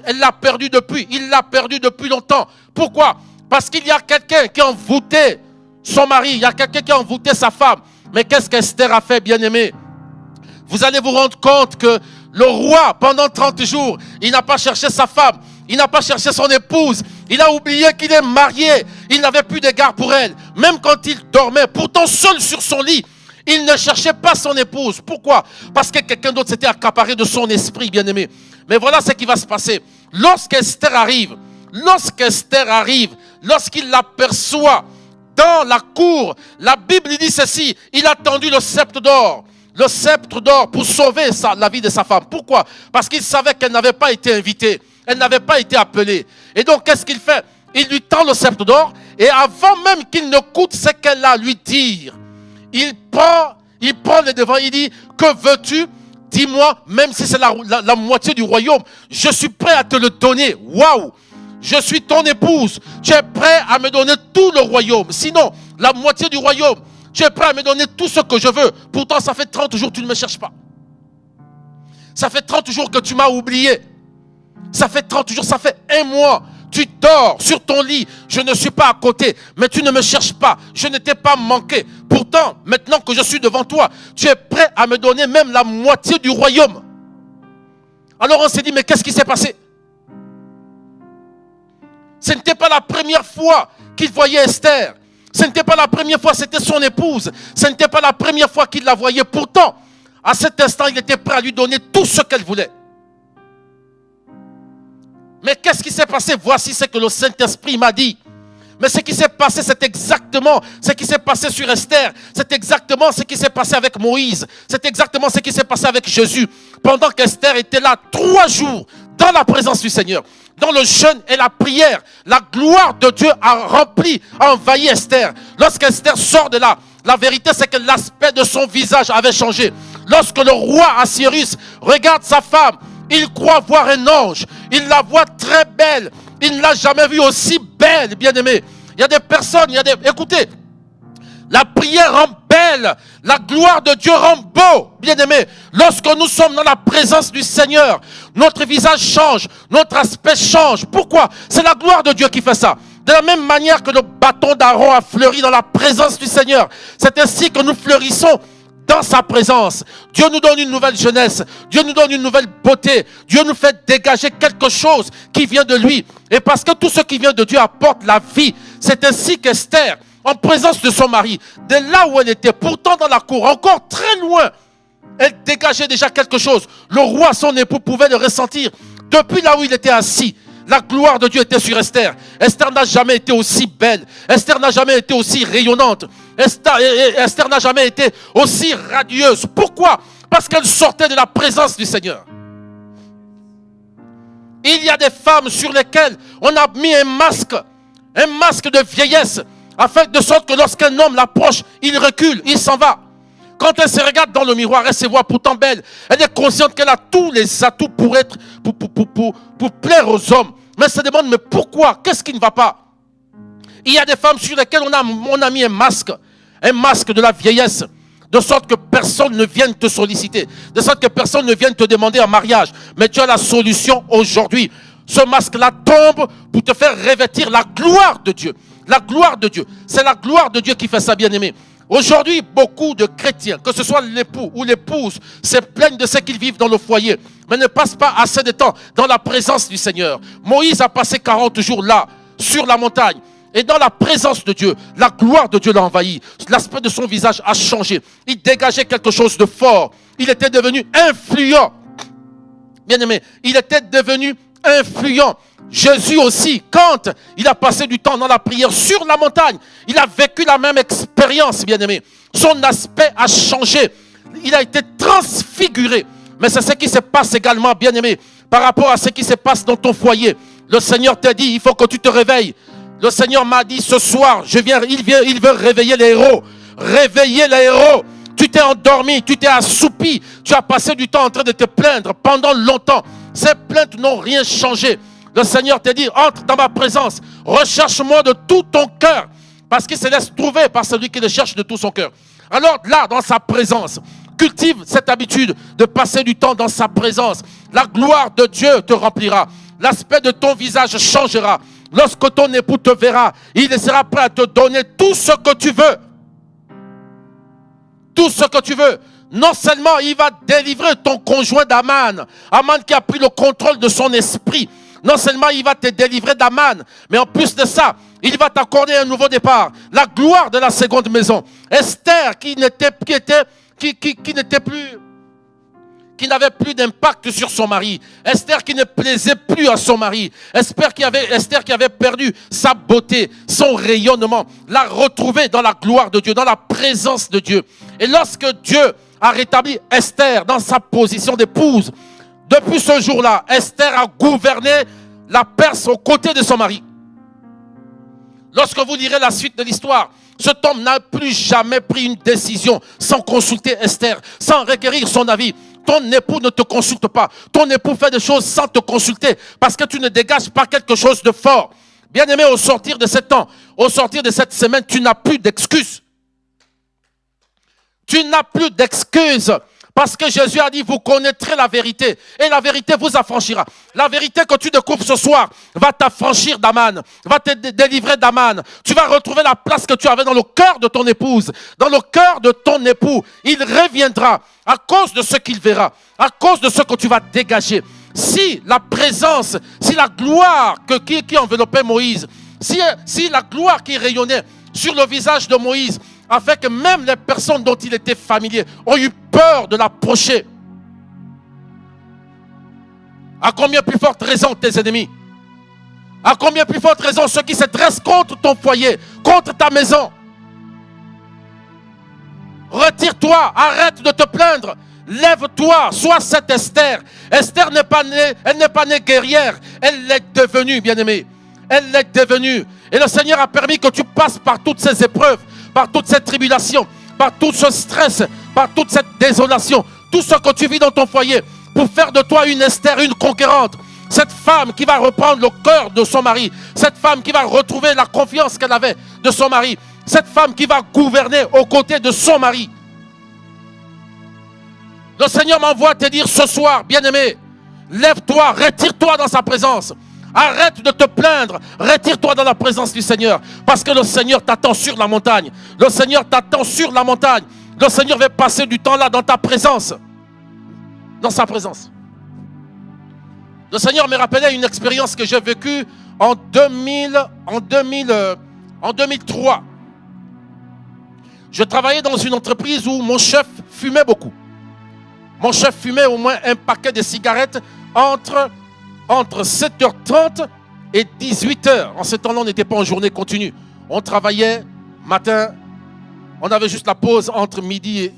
Speaker 2: elle l'a perdu depuis. Il l'a perdu depuis longtemps. Pourquoi? Parce qu'il y a quelqu'un qui a envoûté son mari. Il y a quelqu'un qui a envoûté sa femme. Mais qu'est-ce qu'Esther a fait, bien-aimé? Vous allez vous rendre compte que le roi, pendant 30 jours, il n'a pas cherché sa femme. Il n'a pas cherché son épouse. Il a oublié qu'il est marié. Il n'avait plus d'égard pour elle. Même quand il dormait, pourtant seul sur son lit, il ne cherchait pas son épouse. Pourquoi? Parce que quelqu'un d'autre s'était accaparé de son esprit, bien-aimé. Mais voilà ce qui va se passer. Lorsqu'Esther arrive, lorsqu'il l'aperçoit dans la cour, la Bible dit ceci, il a tendu le sceptre d'or. Le sceptre d'or pour sauver la vie de sa femme. Pourquoi? Parce qu'il savait qu'elle n'avait pas été invitée. Elle n'avait pas été appelée. Et donc, qu'est-ce qu'il fait? Il lui tend le sceptre d'or. Et avant même qu'il ne coûte ce qu'elle a à lui dire, il prend les devants. Il dit, que veux-tu? Dis-moi, même si c'est la moitié du royaume, je suis prêt à te le donner. Waouh! Je suis ton épouse. Tu es prêt à me donner tout le royaume. Sinon, la moitié du royaume. Tu es prêt à me donner tout ce que je veux. Pourtant, ça fait 30 jours que tu ne me cherches pas. Ça fait 30 jours que tu m'as oublié. Ça fait 30 jours, ça fait 1 mois. Tu dors sur ton lit. Je ne suis pas à côté. Mais tu ne me cherches pas. Je ne t'ai pas manqué. Pourtant, maintenant que je suis devant toi, tu es prêt à me donner même la moitié du royaume. Alors on s'est dit, mais qu'est-ce qui s'est passé? Ce n'était pas la première fois qu'il voyait Esther. Ce n'était pas la première fois, c'était son épouse. Ce n'était pas la première fois qu'il la voyait. Pourtant, à cet instant, il était prêt à lui donner tout ce qu'elle voulait. Mais qu'est-ce qui s'est passé? Voici ce que le Saint-Esprit m'a dit. Mais ce qui s'est passé, c'est exactement ce qui s'est passé sur Esther. C'est exactement ce qui s'est passé avec Moïse. C'est exactement ce qui s'est passé avec Jésus. Pendant qu'Esther était là 3 jours dans la présence du Seigneur, dans le jeûne et la prière, la gloire de Dieu a envahi Esther. Lorsqu'Esther sort de là, La vérité, c'est que l'aspect de son visage avait changé. Lorsque le roi Assyrus regarde sa femme, il croit voir un ange. Il la voit très belle. Il ne l'a jamais vue aussi belle, bien-aimé. Il y a des personnes, écoutez, la prière rend belle, la gloire de Dieu rend beau, bien-aimé. Lorsque nous sommes dans la présence du Seigneur, notre visage change, notre aspect change. Pourquoi? C'est la gloire de Dieu qui fait ça. De la même manière que le bâton d'Aaron a fleuri dans la présence du Seigneur, c'est ainsi que nous fleurissons dans sa présence. Dieu nous donne une nouvelle jeunesse, Dieu nous donne une nouvelle beauté, Dieu nous fait dégager quelque chose qui vient de lui. Et parce que tout ce qui vient de Dieu apporte la vie, c'est ainsi qu'Esther, en présence de son mari, de là où elle était, pourtant dans la cour, encore très loin, elle dégageait déjà quelque chose. Le roi, son époux, pouvait le ressentir. Depuis là où il était assis, la gloire de Dieu était sur Esther. Esther n'a jamais été aussi belle. Esther n'a jamais été aussi rayonnante. Esther n'a jamais été aussi radieuse. Pourquoi? Parce qu'elle sortait de la présence du Seigneur. Il y a des femmes sur lesquelles on a mis un masque de vieillesse, afin de sorte que lorsqu'un homme l'approche, il recule, il s'en va. Quand elle se regarde dans le miroir, elle se voit pourtant belle. Elle est consciente qu'elle a tous les atouts pour plaire aux hommes. Mais elle se demande, mais pourquoi? Qu'est-ce qui ne va pas? Il y a des femmes sur lesquelles on a mis un masque de la vieillesse, de sorte que personne ne vienne te solliciter, de sorte que personne ne vienne te demander en mariage. Mais tu as la solution aujourd'hui. Ce masque-là tombe pour te faire revêtir la gloire de Dieu. La gloire de Dieu. C'est la gloire de Dieu qui fait ça, bien-aimé. Aujourd'hui, beaucoup de chrétiens, que ce soit l'époux ou l'épouse, se plaignent de ce qu'ils vivent dans le foyer, mais ne passent pas assez de temps dans la présence du Seigneur. Moïse a passé 40 jours là, sur la montagne, et dans la présence de Dieu, la gloire de Dieu l'a envahi. L'aspect de son visage a changé. Il dégageait quelque chose de fort. Il était devenu influent. Bien-aimé, il était devenu influent. Jésus aussi, quand il a passé du temps dans la prière sur la montagne, il a vécu la même expérience, bien-aimé. Son aspect a changé. Il a été transfiguré. Mais c'est ce qui se passe également, bien-aimé, par rapport à ce qui se passe dans ton foyer. Le Seigneur t'a dit, il faut que tu te réveilles. Le Seigneur m'a dit, ce soir, il veut réveiller les héros. Réveiller les héros. Tu t'es endormi, tu t'es assoupi, tu as passé du temps en train de te plaindre pendant longtemps. Ces plaintes n'ont rien changé. Le Seigneur t'a dit, entre dans ma présence, recherche-moi de tout ton cœur, parce qu'il se laisse trouver par celui qui le cherche de tout son cœur. Alors là, dans sa présence, cultive cette habitude de passer du temps dans sa présence. La gloire de Dieu te remplira. L'aspect de ton visage changera. Lorsque ton époux te verra, il sera prêt à te donner tout ce que tu veux. Tout ce que tu veux. Non seulement il va délivrer ton conjoint d'Aman, Aman qui a pris le contrôle de son esprit. Non seulement il va te délivrer d'Aman, mais en plus de ça, il va t'accorder un nouveau départ. La gloire de la seconde maison. Esther qui n'avait plus d'impact sur son mari. Esther qui ne plaisait plus à son mari. Esther qui avait perdu sa beauté, son rayonnement, l'a retrouvée dans la gloire de Dieu, dans la présence de Dieu. Et lorsque Dieu a rétabli Esther dans sa position d'épouse, depuis ce jour-là, Esther a gouverné la Perse aux côtés de son mari. Lorsque vous lirez la suite de l'histoire, cet homme n'a plus jamais pris une décision sans consulter Esther, sans requérir son avis. Ton époux ne te consulte pas. Ton époux fait des choses sans te consulter parce que tu ne dégages pas quelque chose de fort. Bien-aimé, au sortir de ce temps, au sortir de cette semaine, tu n'as plus d'excuses. Tu n'as plus d'excuses. Parce que Jésus a dit, vous connaîtrez la vérité et la vérité vous affranchira. La vérité que tu découvres ce soir va t'affranchir d'Aman, va te délivrer d'Aman. Tu vas retrouver la place que tu avais dans le cœur de ton épouse, dans le cœur de ton époux. Il reviendra à cause de ce qu'il verra, à cause de ce que tu vas dégager. Si la présence, si la gloire qui enveloppait Moïse, si la gloire qui rayonnait sur le visage de Moïse, a fait que même les personnes dont il était familier ont eu peur de l'approcher. À combien plus forte raison tes ennemis? À combien plus forte raison ceux qui se dressent contre ton foyer, contre ta maison? Retire-toi, arrête de te plaindre. Lève-toi, sois cette Esther. Esther n'est pas née, elle n'est pas née guerrière, elle l'est devenue, bien-aimée. Elle l'est devenue. Et le Seigneur a permis que tu passes par toutes ces épreuves par toute cette tribulation, par tout ce stress, par toute cette désolation, tout ce que tu vis dans ton foyer, pour faire de toi une Esther, une conquérante. Cette femme qui va reprendre le cœur de son mari, cette femme qui va retrouver la confiance qu'elle avait de son mari, cette femme qui va gouverner aux côtés de son mari. Le Seigneur m'envoie te dire ce soir, bien-aimé, lève-toi, retire-toi dans sa présence. Arrête de te plaindre, retire-toi dans la présence du Seigneur. Parce que le Seigneur t'attend sur la montagne. Le Seigneur t'attend sur la montagne. Le Seigneur veut passer du temps là dans ta présence. Dans sa présence. Le Seigneur me rappelait une expérience que j'ai vécue en 2003. Je travaillais dans une entreprise où mon chef fumait beaucoup. Mon chef fumait au moins un paquet de cigarettes entre 7h30 et 18h. En ce temps-là, on n'était pas en journée continue. On travaillait matin, on avait juste la pause entre midi et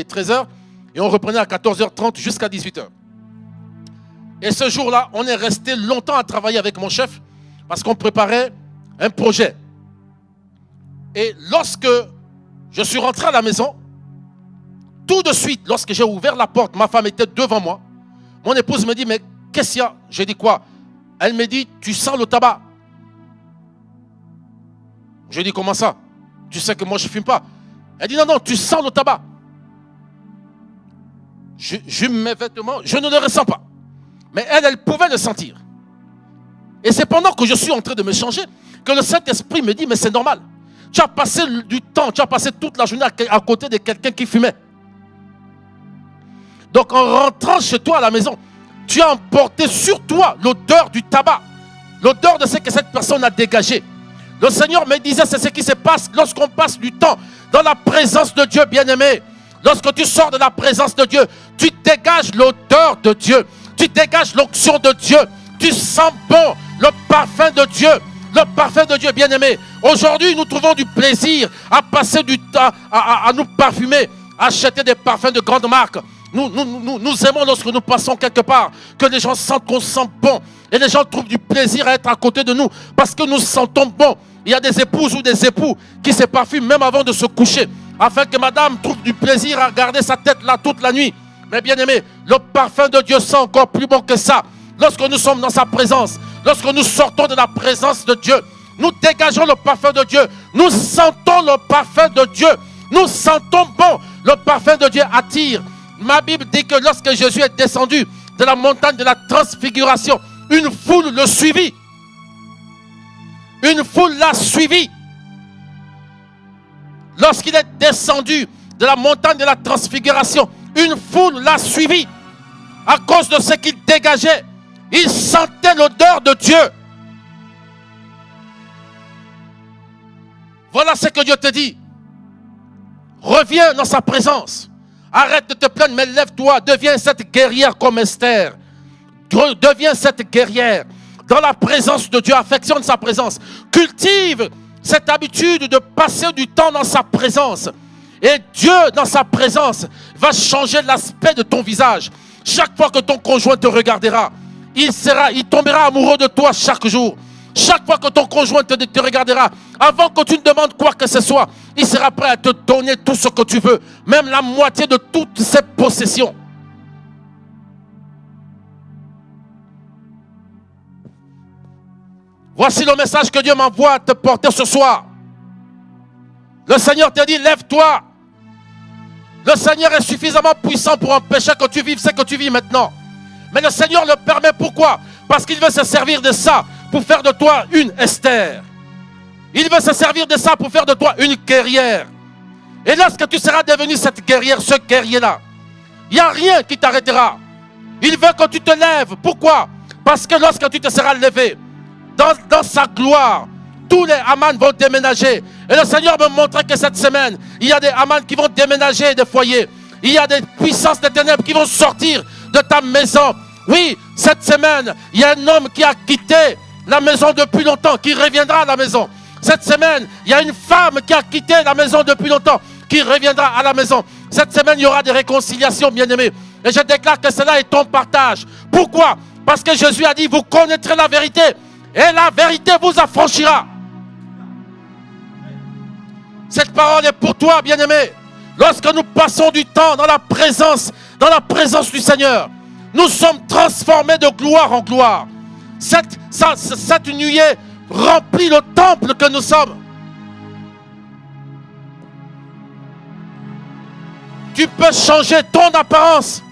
Speaker 2: 13h et on reprenait à 14h30 jusqu'à 18h. Et ce jour-là, on est resté longtemps à travailler avec mon chef parce qu'on préparait un projet. Et lorsque je suis rentré à la maison, tout de suite, lorsque j'ai ouvert la porte, ma femme était devant moi. Mon épouse me dit, mais qu'est-ce qu'il y a? J'ai dit quoi? Elle me dit, tu sens le tabac. J'ai dit, comment ça? Tu sais que moi je ne fume pas. Elle dit, non, tu sens le tabac. Je mes vêtements, je ne le ressens pas. Mais elle pouvait le sentir. Et c'est pendant que je suis en train de me changer que le Saint-Esprit me dit, mais c'est normal. Tu as passé du temps, tu as passé toute la journée à côté de quelqu'un qui fumait. Donc en rentrant chez toi à la maison, tu as emporté sur toi l'odeur du tabac. L'odeur de ce que cette personne a dégagé. Le Seigneur me disait, c'est ce qui se passe lorsqu'on passe du temps dans la présence de Dieu, bien-aimé. Lorsque tu sors de la présence de Dieu, tu dégages l'odeur de Dieu. Tu dégages l'onction de Dieu. Tu sens bon le parfum de Dieu. Le parfum de Dieu, bien-aimé. Aujourd'hui, nous trouvons du plaisir à passer du temps, à nous parfumer, à acheter des parfums de grandes marques. Nous aimons lorsque nous passons quelque part, que les gens sentent qu'on sent bon. Et les gens trouvent du plaisir à être à côté de nous parce que nous sentons bon. Il y a des épouses ou des époux qui se parfument même avant de se coucher, afin que madame trouve du plaisir à garder sa tête là toute la nuit. Mais bien aimé, le parfum de Dieu sent encore plus bon que ça. Lorsque nous sommes dans sa présence, lorsque nous sortons de la présence de Dieu, nous dégageons le parfum de Dieu. Nous sentons le parfum de Dieu. Nous sentons bon. Le parfum de Dieu attire. Ma Bible dit que lorsque Jésus est descendu de la montagne de la transfiguration, une foule le suivit. Une foule l'a suivi. Lorsqu'il est descendu de la montagne de la transfiguration, une foule l'a suivi. À cause de ce qu'il dégageait, il sentait l'odeur de Dieu. Voilà ce que Dieu te dit. Reviens dans sa présence. Arrête de te plaindre, mais lève-toi. Deviens cette guerrière comme Esther. Deviens cette guerrière. Dans la présence de Dieu, affectionne sa présence. Cultive cette habitude de passer du temps dans sa présence. Et Dieu, dans sa présence, va changer l'aspect de ton visage. Chaque fois que ton conjoint te regardera, il tombera amoureux de toi chaque jour. Chaque fois que ton conjoint te regardera, avant que tu ne demandes quoi que ce soit, il sera prêt à te donner tout ce que tu veux, même la moitié de toutes ses possessions. Voici le message que Dieu m'envoie à te porter ce soir. Le Seigneur te dit, lève-toi. Le Seigneur est suffisamment puissant pour empêcher que tu vives ce que tu vis maintenant. Mais le Seigneur le permet, pourquoi? Parce qu'il veut se servir de ça pour faire de toi une Esther. Il veut se servir de ça pour faire de toi une guerrière. Et lorsque tu seras devenu cette guerrière, ce guerrier-là, il n'y a rien qui t'arrêtera. Il veut que tu te lèves. Pourquoi? Parce que lorsque tu te seras levé, dans sa gloire, tous les Haman vont déménager. Et le Seigneur me montrait que cette semaine, il y a des Haman qui vont déménager des foyers. Il y a des puissances des ténèbres qui vont sortir de ta maison. Oui, cette semaine, il y a un homme qui a quitté la maison depuis longtemps, qui reviendra à la maison. Cette semaine, il y a une femme qui a quitté la maison depuis longtemps, qui reviendra à la maison. Cette semaine, il y aura des réconciliations, bien-aimés. Et je déclare que cela est ton partage. Pourquoi? Parce que Jésus a dit, vous connaîtrez la vérité, et la vérité vous affranchira. Cette parole est pour toi, bien-aimé. Lorsque nous passons du temps dans la présence du Seigneur, nous sommes transformés de gloire en gloire. Cette nuée remplit le temple que nous sommes. Tu peux changer ton apparence.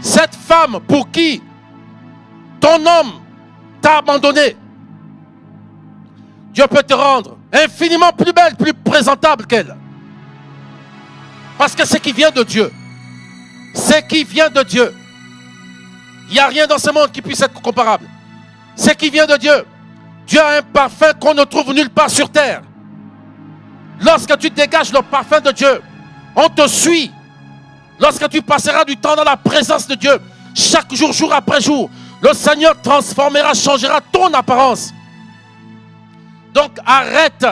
Speaker 2: Cette femme pour qui ton homme t'a abandonné, Dieu peut te rendre infiniment plus belle, plus présentable qu'elle. Parce que c'est qui vient de Dieu. C'est qui vient de Dieu. Il n'y a rien dans ce monde qui puisse être comparable. C'est qui vient de Dieu. Dieu a un parfum qu'on ne trouve nulle part sur terre. Lorsque tu dégages le parfum de Dieu, on te suit. Lorsque tu passeras du temps dans la présence de Dieu, chaque jour, jour après jour, le Seigneur transformera, changera ton apparence. Donc arrête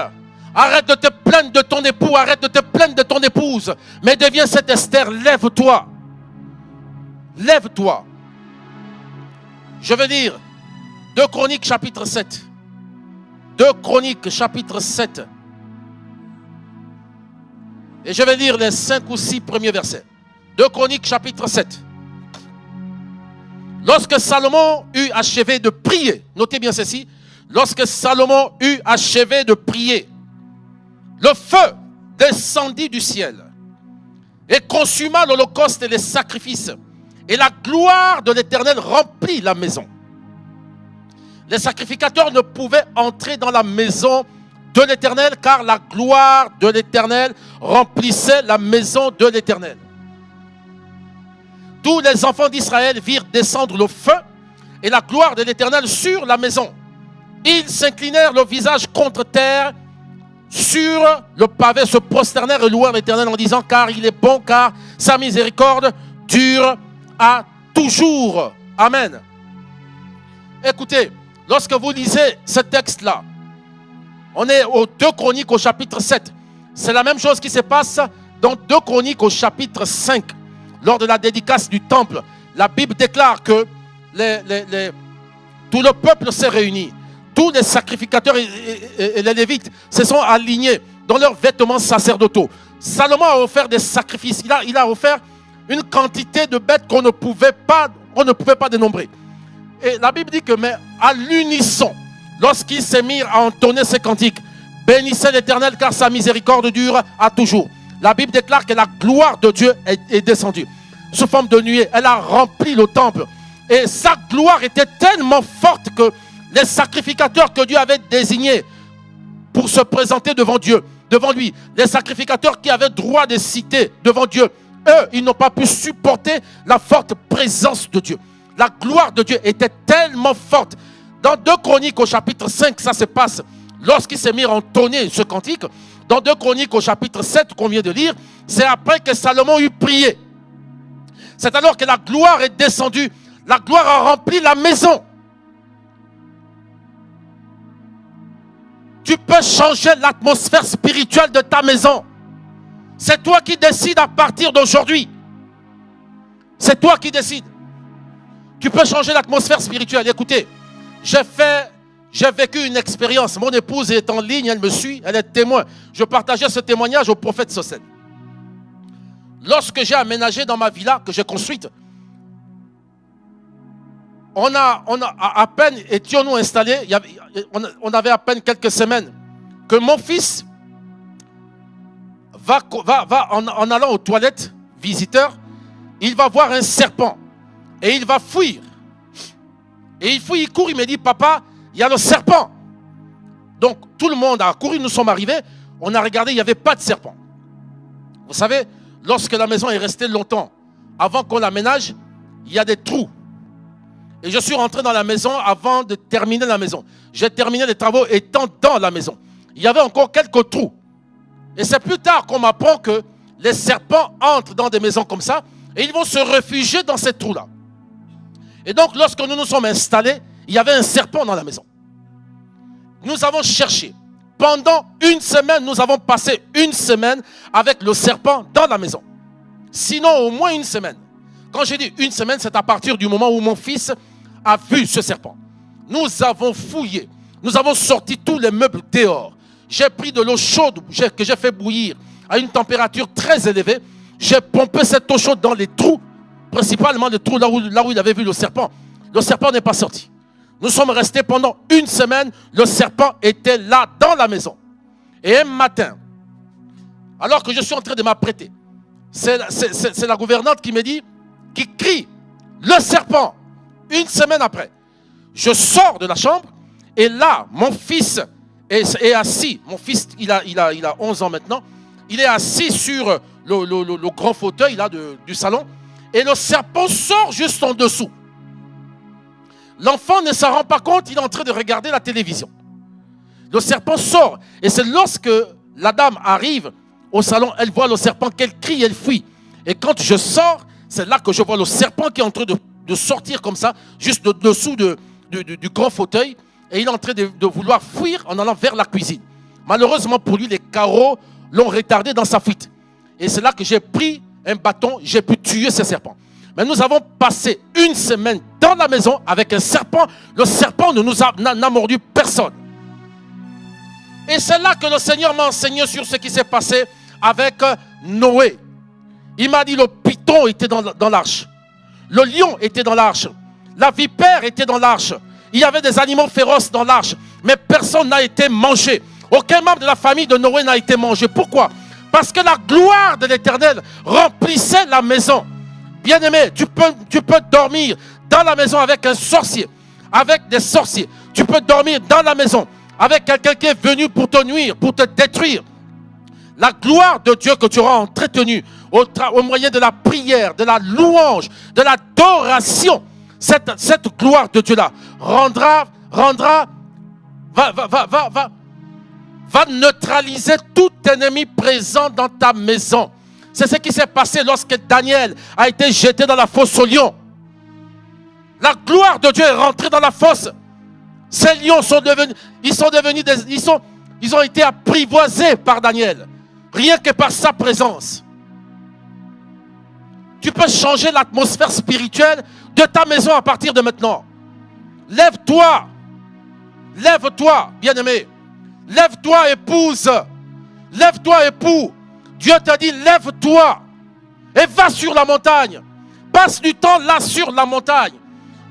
Speaker 2: de te plaindre de ton époux, arrête de te plaindre de ton épouse, mais deviens cette Esther, lève-toi. Lève-toi. Je veux dire, 2 Chroniques chapitre 7. 2 Chroniques chapitre 7. Et je vais lire les 5 ou 6 premiers versets. 2 Chroniques chapitre 7. Lorsque Salomon eut achevé de prier, notez bien ceci, lorsque Salomon eut achevé de prier, le feu descendit du ciel et consuma l'holocauste et les sacrifices, et la gloire de l'Éternel remplit la maison. Les sacrificateurs ne pouvaient entrer dans la maison de l'Éternel, car la gloire de l'Éternel remplissait la maison de l'Éternel. Tous les enfants d'Israël virent descendre le feu et la gloire de l'Éternel sur la maison. Ils s'inclinèrent le visage contre terre, sur le pavé se prosternèrent et louèrent l'Éternel en disant: car il est bon, car sa miséricorde dure à toujours. Amen. Écoutez, lorsque vous lisez ce texte-là, on est aux 2 Chroniques au chapitre 7. C'est la même chose qui se passe dans 2 Chroniques au chapitre 5. Lors de la dédicace du temple, la Bible déclare que tout le peuple s'est réuni. Tous les sacrificateurs et les Lévites se sont alignés dans leurs vêtements sacerdotaux. Salomon a offert des sacrifices. Il a offert une quantité de bêtes qu'on ne pouvait pas dénombrer. Et la Bible dit que, mais à l'unisson, lorsqu'ils s'est mis à entonner ces cantiques, bénissez l'Éternel car sa miséricorde dure à toujours. La Bible déclare que la gloire de Dieu est descendue sous forme de nuée. Elle a rempli le temple. Et sa gloire était tellement forte que les sacrificateurs que Dieu avait désignés pour se présenter devant Dieu, devant lui, les sacrificateurs qui avaient droit de citer devant Dieu, eux, ils n'ont pas pu supporter la forte présence de Dieu. La gloire de Dieu était tellement forte. Dans 2 Chroniques au chapitre 5, ça se passe lorsqu'il s'est mis à entonner ce cantique. Dans 2 Chroniques au chapitre 7 qu'on vient de lire, c'est après que Salomon eut prié. C'est alors que la gloire est descendue. La gloire a rempli la maison. Tu peux changer l'atmosphère spirituelle de ta maison. C'est toi qui décides à partir d'aujourd'hui. C'est toi qui décides. Tu peux changer l'atmosphère spirituelle. Écoutez, j'ai vécu une expérience. Mon épouse est en ligne, elle me suit, elle est témoin. Je partageais ce témoignage au prophète Sosen. Lorsque j'ai aménagé dans ma villa que j'ai construite, on a à peine étions-nous installés, on avait à peine quelques semaines, que mon fils va en allant aux toilettes, visiteur, il va voir un serpent et il va fuir. Et il fouille, il court, il me dit: papa, il y a le serpent. Donc tout le monde a couru, nous sommes arrivés, on a regardé, il n'y avait pas de serpent. Vous savez, lorsque la maison est restée longtemps, avant qu'on l'aménage, il y a des trous. Et je suis rentré dans la maison avant de terminer la maison. J'ai terminé les travaux étant dans la maison. Il y avait encore quelques trous. Et c'est plus tard qu'on m'apprend que les serpents entrent dans des maisons comme ça et ils vont se réfugier dans ces trous-là. Et donc, lorsque nous nous sommes installés, il y avait un serpent dans la maison. Nous avons cherché. Pendant une semaine, nous avons passé une semaine avec le serpent dans la maison. Sinon, au moins une semaine. Quand j'ai dit une semaine, c'est à partir du moment où mon fils a vu ce serpent. Nous avons fouillé. Nous avons sorti tous les meubles dehors. j'ai pris de l'eau chaude que j'ai fait bouillir à une température très élevée. J'ai pompé cette eau chaude dans les trous, principalement les trous là où il avait vu le serpent. Le serpent n'est pas sorti. Nous sommes restés pendant une semaine. Le serpent était là dans la maison. Et un matin, alors que je suis en train de m'apprêter, c'est la gouvernante qui me dit, qui crie, le serpent. Une semaine après, je sors de la chambre et là, mon fils est assis. Mon fils, il a 11 ans maintenant. Il est assis sur le grand fauteuil là, du salon et le serpent sort juste en dessous. L'enfant ne s'en rend pas compte, il est en train de regarder la télévision. Le serpent sort et c'est lorsque la dame arrive au salon, elle voit le serpent, qu'elle crie, elle fuit. Et quand je sors, c'est là que je vois le serpent qui est en train de sortir comme ça, juste dessous du grand fauteuil. Et il est en train de vouloir fuir en allant vers la cuisine. Malheureusement pour lui, les carreaux l'ont retardé dans sa fuite. Et c'est là que j'ai pris un bâton, j'ai pu tuer ce serpent. Mais nous avons passé une semaine dans la maison avec un serpent. Le serpent n'a mordu personne. Et c'est là que le Seigneur m'a enseigné sur ce qui s'est passé avec Noé. Il m'a dit le python était dans l'arche. Le lion était dans l'arche. La vipère était dans l'arche. Il y avait des animaux féroces dans l'arche. Mais personne n'a été mangé. Aucun membre de la famille de Noé n'a été mangé. Pourquoi? Parce que la gloire de l'Éternel remplissait la maison. Bien-aimé, tu peux dormir dans la maison avec un sorcier, avec des sorciers. Tu peux dormir dans la maison avec quelqu'un qui est venu pour te nuire, pour te détruire. La gloire de Dieu que tu auras entretenue au moyen de la prière, de la louange, de l'adoration, cette gloire de Dieu-là va neutraliser tout ennemi présent dans ta maison. C'est ce qui s'est passé lorsque Daniel a été jeté dans la fosse aux lions. La gloire de Dieu est rentrée dans la fosse. Ces lions ils ont été apprivoisés par Daniel. Rien que par sa présence. Tu peux changer l'atmosphère spirituelle de ta maison à partir de maintenant. Lève-toi. Lève-toi, bien-aimé. Lève-toi, épouse. Lève-toi, époux. Dieu te dit, lève-toi et va sur la montagne. Passe du temps là sur la montagne.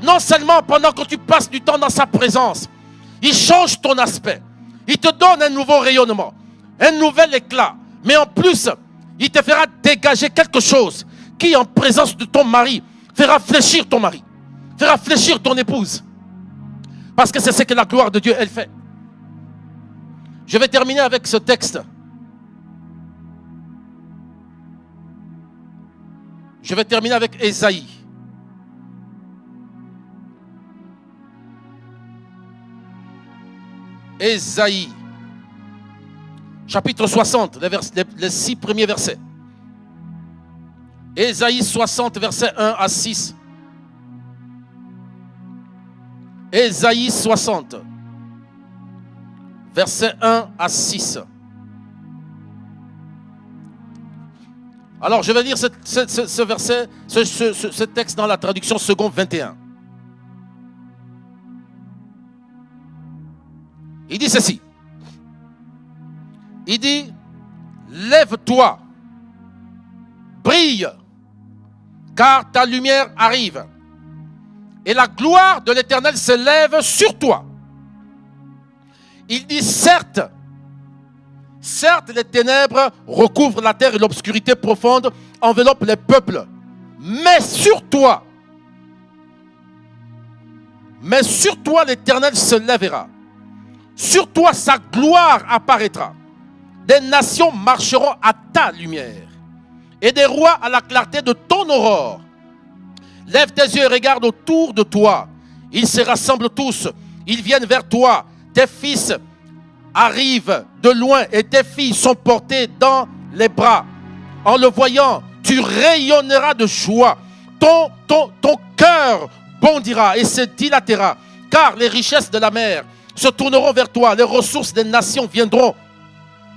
Speaker 2: Non seulement pendant que tu passes du temps dans sa présence, il change ton aspect. Il te donne un nouveau rayonnement, un nouvel éclat. Mais en plus, il te fera dégager quelque chose qui, en présence de ton mari, fera fléchir ton mari, fera fléchir ton épouse. Parce que c'est ce que la gloire de Dieu, elle fait. Je vais terminer avec ce texte. Je vais terminer avec Ésaïe. Ésaïe, chapitre 60, les 6 premiers versets. Ésaïe 60, versets 1 à 6. Ésaïe 60, versets 1 à 6. Alors, je vais lire ce verset, ce texte dans la traduction seconde 21. Il dit ceci. Il dit, lève-toi, brille, car ta lumière arrive, et la gloire de l'Éternel s'élève sur toi. Il dit, certes, les ténèbres recouvrent la terre et l'obscurité profonde enveloppe les peuples, mais sur toi l'Éternel se lèvera. Sur toi, sa gloire apparaîtra. Des nations marcheront à ta lumière et des rois à la clarté de ton aurore. Lève tes yeux et regarde autour de toi. Ils se rassemblent tous. Ils viennent vers toi. Tes fils arrivent de loin et tes filles sont portées dans les bras. En le voyant, tu rayonneras de joie. Ton cœur bondira et se dilatera, car les richesses de la mer se tourneront vers toi, les ressources des nations viendront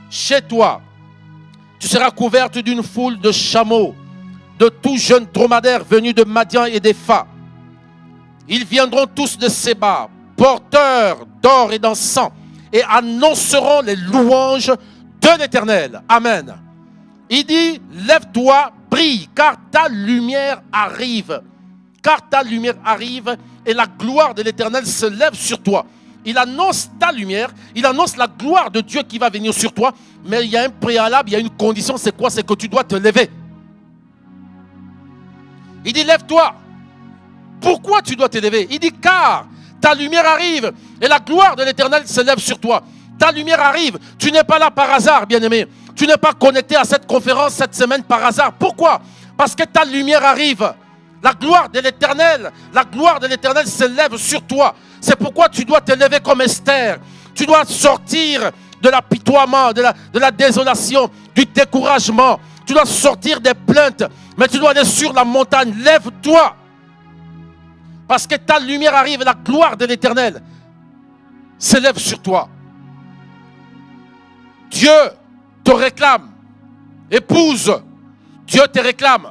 Speaker 2: chez toi. Tu seras couverte d'une foule de chameaux, de tout jeunes dromadaires venus de Madian et d'Epha. Ils viendront tous de Séba, porteurs d'or et d'encens, et annonceront les louanges de l'Éternel. Amen. Il dit, lève-toi, brille, car ta lumière arrive. Car ta lumière arrive et la gloire de l'Éternel se lève sur toi. Il annonce ta lumière, il annonce la gloire de Dieu qui va venir sur toi. Mais il y a un préalable, il y a une condition, c'est quoi? C'est que tu dois te lever. Il dit, lève-toi. Pourquoi tu dois te lever? Il dit, car ta lumière arrive et la gloire de l'Éternel se lève sur toi. Ta lumière arrive. Tu n'es pas là par hasard, bien-aimé. Tu n'es pas connecté à cette conférence cette semaine par hasard. Pourquoi? Parce que ta lumière arrive. La gloire de l'Éternel se lève sur toi. C'est pourquoi tu dois te lever comme Esther. Tu dois sortir de l'apitoiement, de la désolation, du découragement. Tu dois sortir des plaintes, mais tu dois aller sur la montagne. Lève-toi. Parce que ta lumière arrive et la gloire de l'Éternel s'élève sur toi. Dieu te réclame. Épouse, Dieu te réclame.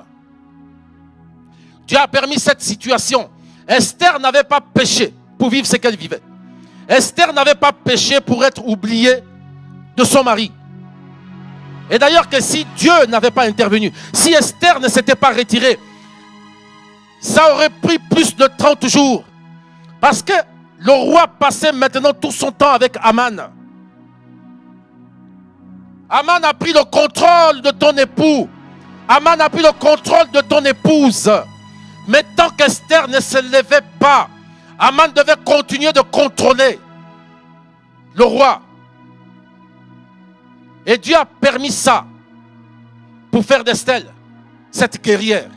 Speaker 2: Dieu a permis cette situation. Esther n'avait pas péché pour vivre ce qu'elle vivait. Esther n'avait pas péché pour être oubliée de son mari. Et d'ailleurs que si Dieu n'avait pas intervenu, si Esther ne s'était pas retirée, ça aurait pris plus de 30 jours. Parce que le roi passait maintenant tout son temps avec Aman. Aman a pris le contrôle de ton époux. Aman a pris le contrôle de ton épouse. Mais tant qu'Esther ne se levait pas, Aman devait continuer de contrôler le roi. Et Dieu a permis ça pour faire d'Esther cette guerrière.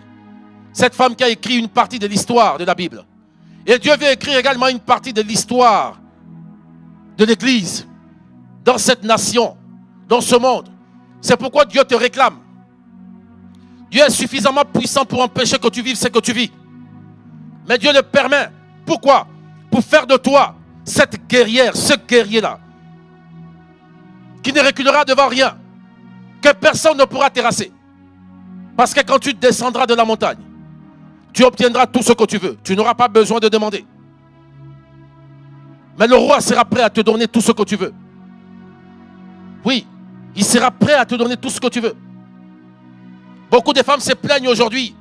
Speaker 2: Cette femme qui a écrit une partie de l'histoire de la Bible. Et Dieu veut écrire également une partie de l'histoire de l'Église dans cette nation, dans ce monde. C'est pourquoi Dieu te réclame. Dieu est suffisamment puissant pour empêcher que tu vives ce que tu vis. Mais Dieu le permet. Pourquoi? Pour faire de toi cette guerrière, ce guerrier-là, qui ne reculera devant rien, que personne ne pourra terrasser. Parce que quand tu descendras de la montagne, tu obtiendras tout ce que tu veux. Tu n'auras pas besoin de demander. Mais le roi sera prêt à te donner tout ce que tu veux. Oui, il sera prêt à te donner tout ce que tu veux. Beaucoup de femmes se plaignent aujourd'hui.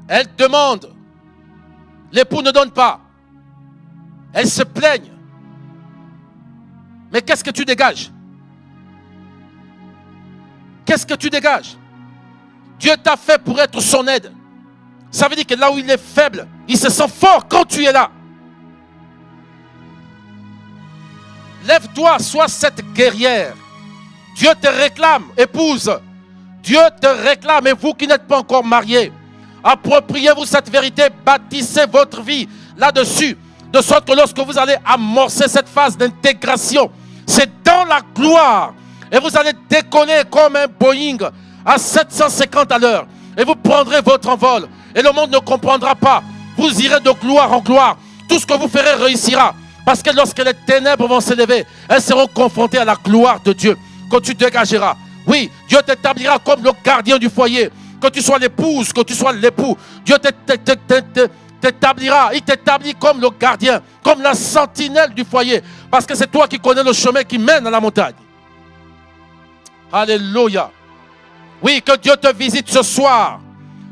Speaker 2: Elles demandent. L'époux ne donne pas. Elles se plaignent. Mais qu'est-ce que tu dégages? Qu'est-ce que tu dégages? Dieu t'a fait pour être son aide. Ça veut dire que là où il est faible, il se sent fort quand tu es là. Lève-toi, sois cette guerrière. Dieu te réclame, épouse. Dieu te réclame, et vous qui n'êtes pas encore mariés, appropriez-vous cette vérité, bâtissez votre vie là-dessus, de sorte que lorsque vous allez amorcer cette phase d'intégration, c'est dans la gloire, et vous allez décoller comme un Boeing à 750 à l'heure, et vous prendrez votre envol, et le monde ne comprendra pas. Vous irez de gloire en gloire, tout ce que vous ferez réussira, parce que lorsque les ténèbres vont s'élever, elles seront confrontées à la gloire de Dieu, que tu dégageras. Oui, Dieu t'établira comme le gardien du foyer. Que tu sois l'épouse, que tu sois l'époux, Dieu t'établira. Il t'établit comme le gardien, comme la sentinelle du foyer. Parce que c'est toi qui connais le chemin qui mène à la montagne. Alléluia. Oui, que Dieu te visite ce soir.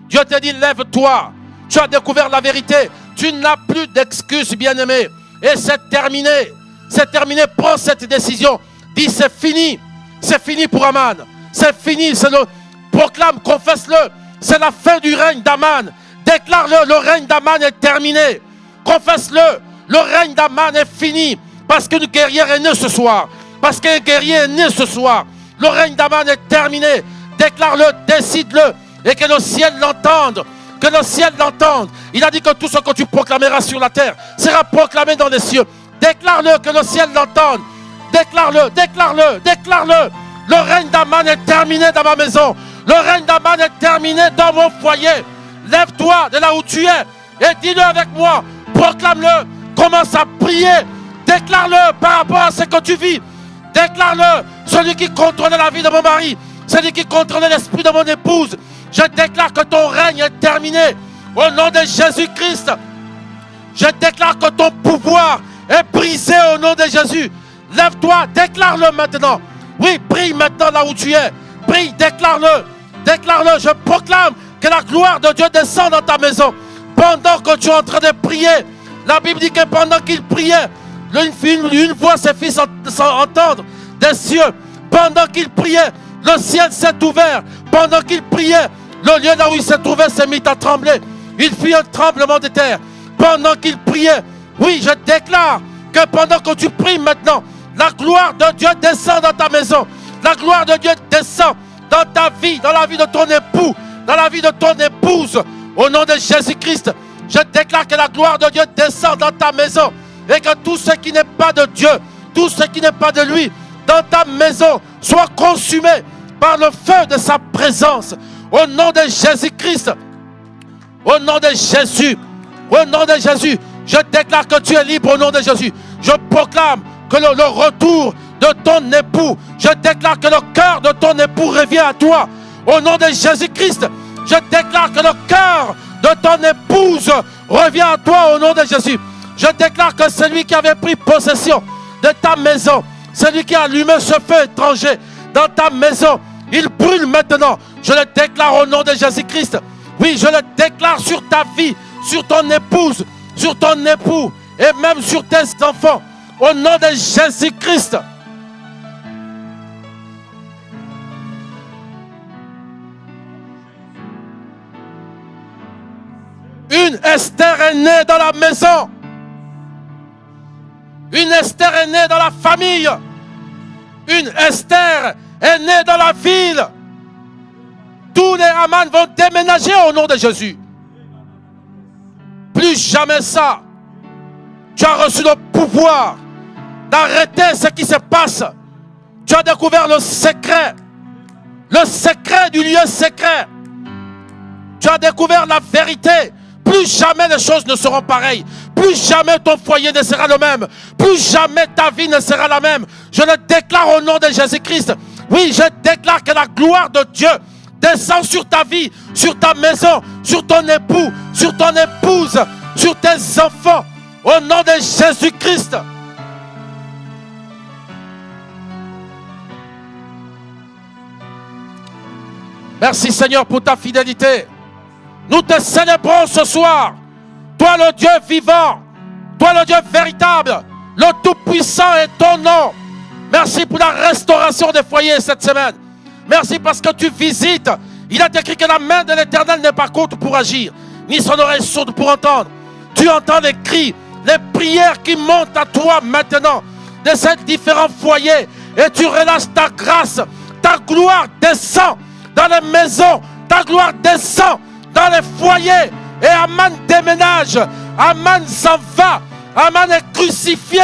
Speaker 2: Dieu te dit, lève-toi. Tu as découvert la vérité. Tu n'as plus d'excuses, bien-aimé. Et c'est terminé. C'est terminé. Prends cette décision. Dis, c'est fini. C'est fini pour Aman. C'est fini. Proclame, confesse-le. C'est la fin du règne d'Aman. Déclare-le. Le règne d'Aman est terminé. Confesse-le. Le règne d'Aman est fini. Parce qu'une guerrière est née ce soir. Parce qu'un guerrier est né ce soir. Le règne d'Aman est terminé. Déclare-le. Décide-le. Et que le ciel l'entende. Que le ciel l'entende. Il a dit que tout ce que tu proclameras sur la terre sera proclamé dans les cieux. Déclare-le. Que le ciel l'entende. Déclare-le, déclare-le, déclare-le. Le règne d'Aman est terminé dans ma maison. Le règne d'Aman est terminé dans mon foyer. Lève-toi de là où tu es et dis-le avec moi. Proclame-le. Commence à prier. Déclare-le par rapport à ce que tu vis. Déclare-le. Celui qui contrôle la vie de mon mari. Celui qui contrôle l'esprit de mon épouse. Je déclare que ton règne est terminé. Au nom de Jésus-Christ. Je déclare que ton pouvoir est brisé au nom de Jésus. Lève-toi, déclare-le maintenant. Oui, prie maintenant là où tu es. Prie, déclare-le. Déclare-le. Je proclame que la gloire de Dieu descend dans ta maison. Pendant que tu es en train de prier, la Bible dit que pendant qu'il priait, une voix s'est fait entendre des cieux. Pendant qu'il priait, le ciel s'est ouvert. Pendant qu'il priait, le lieu là où il s'est trouvé s'est mis à trembler. Il fit un tremblement de terre. Pendant qu'il priait, oui, je déclare que pendant que tu pries maintenant, la gloire de Dieu descend dans ta maison. La gloire de Dieu descend dans ta vie, dans la vie de ton époux, dans la vie de ton épouse. Au nom de Jésus-Christ, je déclare que la gloire de Dieu descend dans ta maison et que tout ce qui n'est pas de Dieu, tout ce qui n'est pas de lui, dans ta maison, soit consumé par le feu de sa présence. Au nom de Jésus-Christ, au nom de Jésus, au nom de Jésus, je déclare que tu es libre au nom de Jésus. Je proclame que le retour de ton époux, je déclare que le cœur de ton époux revient à toi. Au nom de Jésus-Christ, je déclare que le cœur de ton épouse revient à toi au nom de Jésus. Je déclare que celui qui avait pris possession de ta maison, celui qui a allumé ce feu étranger dans ta maison, il brûle maintenant. Je le déclare au nom de Jésus-Christ. Oui, je le déclare sur ta vie, sur ton épouse, sur ton époux et même sur tes enfants. Au nom de Jésus-Christ. Une Esther est née dans la maison. Une Esther est née dans la famille. Une Esther est née dans la ville. Tous les Haman vont déménager au nom de Jésus. Plus jamais ça. Tu as reçu le pouvoir d'arrêter ce qui se passe. Tu as découvert le secret du lieu secret. Tu as découvert la vérité. Plus jamais les choses ne seront pareilles. Plus jamais ton foyer ne sera le même. Plus jamais ta vie ne sera la même. Je le déclare au nom de Jésus-Christ. Oui, je déclare que la gloire de Dieu descend sur ta vie, sur ta maison, sur ton époux, sur ton épouse, sur tes enfants. Au nom de Jésus-Christ. Merci Seigneur pour ta fidélité. Nous te célébrons ce soir. Toi le Dieu vivant, toi le Dieu véritable, le Tout-Puissant est ton nom. Merci pour la restauration des foyers cette semaine. Merci parce que tu visites. Il a écrit que la main de l'Éternel n'est pas courte pour agir, ni son oreille sourde pour entendre. Tu entends les cris, les prières qui montent à toi maintenant de ces différents foyers et tu relâches ta grâce. Ta gloire descend dans les maisons, ta gloire descend dans les foyers. Et Haman déménage, Haman s'en va, Haman est crucifié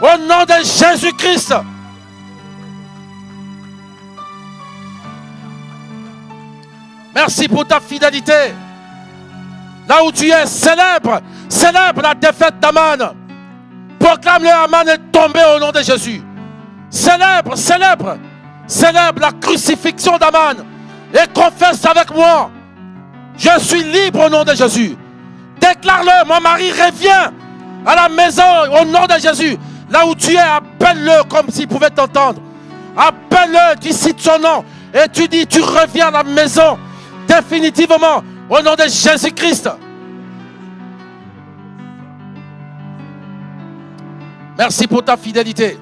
Speaker 2: au nom de Jésus-Christ. Merci pour ta fidélité. Là où tu es, célèbre la défaite d'Haman. Proclame-le, Haman est tombé au nom de Jésus. Célèbre la crucifixion d'Haman. Et confesse avec moi. Je suis libre au nom de Jésus. Déclare-le, mon mari revient à la maison au nom de Jésus. Là où tu es, appelle-le comme s'il pouvait t'entendre. Appelle-le, tu cites son nom. Et tu dis, tu reviens à la maison. Définitivement, au nom de Jésus-Christ. Merci pour ta fidélité.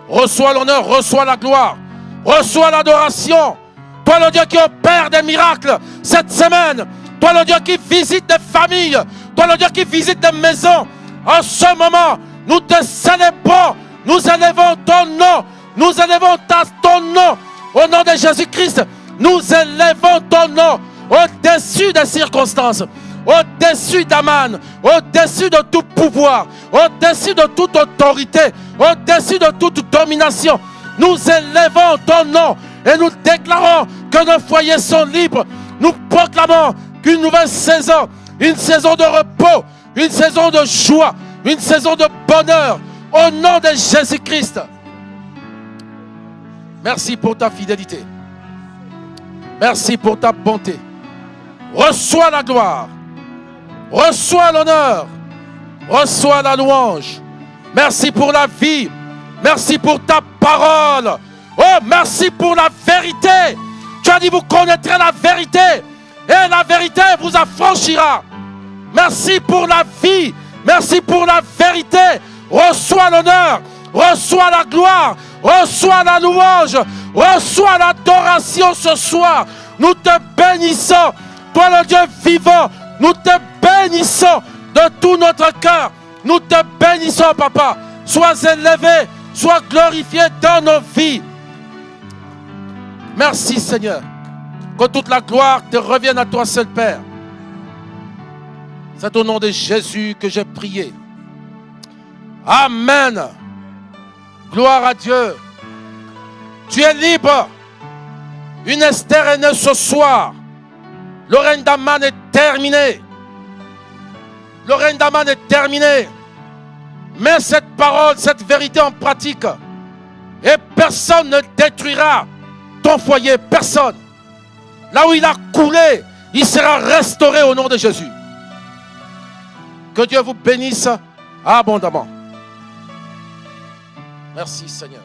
Speaker 2: Reçois l'honneur, reçois la gloire, reçois l'adoration. Toi le Dieu qui opère des miracles cette semaine. Toi le Dieu qui visite des familles. Toi le Dieu qui visite des maisons. En ce moment, nous te célébrons. Nous élevons ton nom. Nous élevons ton nom. Au nom de Jésus-Christ, nous élevons ton nom au-dessus des circonstances, au-dessus d'Haman, au-dessus de tout pouvoir, au-dessus de toute autorité, au-dessus de toute domination. Nous élevons ton nom et nous déclarons que nos foyers sont libres. Nous proclamons qu'une nouvelle saison, une saison de repos, une saison de joie, une saison de bonheur, au nom de Jésus-Christ. Merci pour ta fidélité. Merci pour ta bonté. Reçois la gloire. Reçois l'honneur. Reçois la louange. Merci pour la vie. Merci pour ta parole. Oh, merci pour la vérité. Tu as dit, vous connaîtrez la vérité et la vérité vous affranchira. Merci pour la vie. Merci pour la vérité. Reçois l'honneur. Reçois la gloire. Reçois la louange. Reçois l'adoration ce soir. Nous te bénissons. Toi le Dieu vivant. Nous te bénissons de tout notre cœur. Nous te bénissons, papa. Sois élevé. Sois glorifié dans nos vies. Merci, Seigneur. Que toute la gloire te revienne à toi seul, Père. C'est au nom de Jésus que j'ai prié. Amen. Gloire à Dieu. Tu es libre. Une Esther est née ce soir. Le règne d'Aman est terminé. Le règne d'Aman est terminé. Mets cette parole, cette vérité en pratique. Et personne ne détruira ton foyer. Personne. Là où il a coulé, il sera restauré au nom de Jésus. Que Dieu vous bénisse abondamment. Merci Seigneur.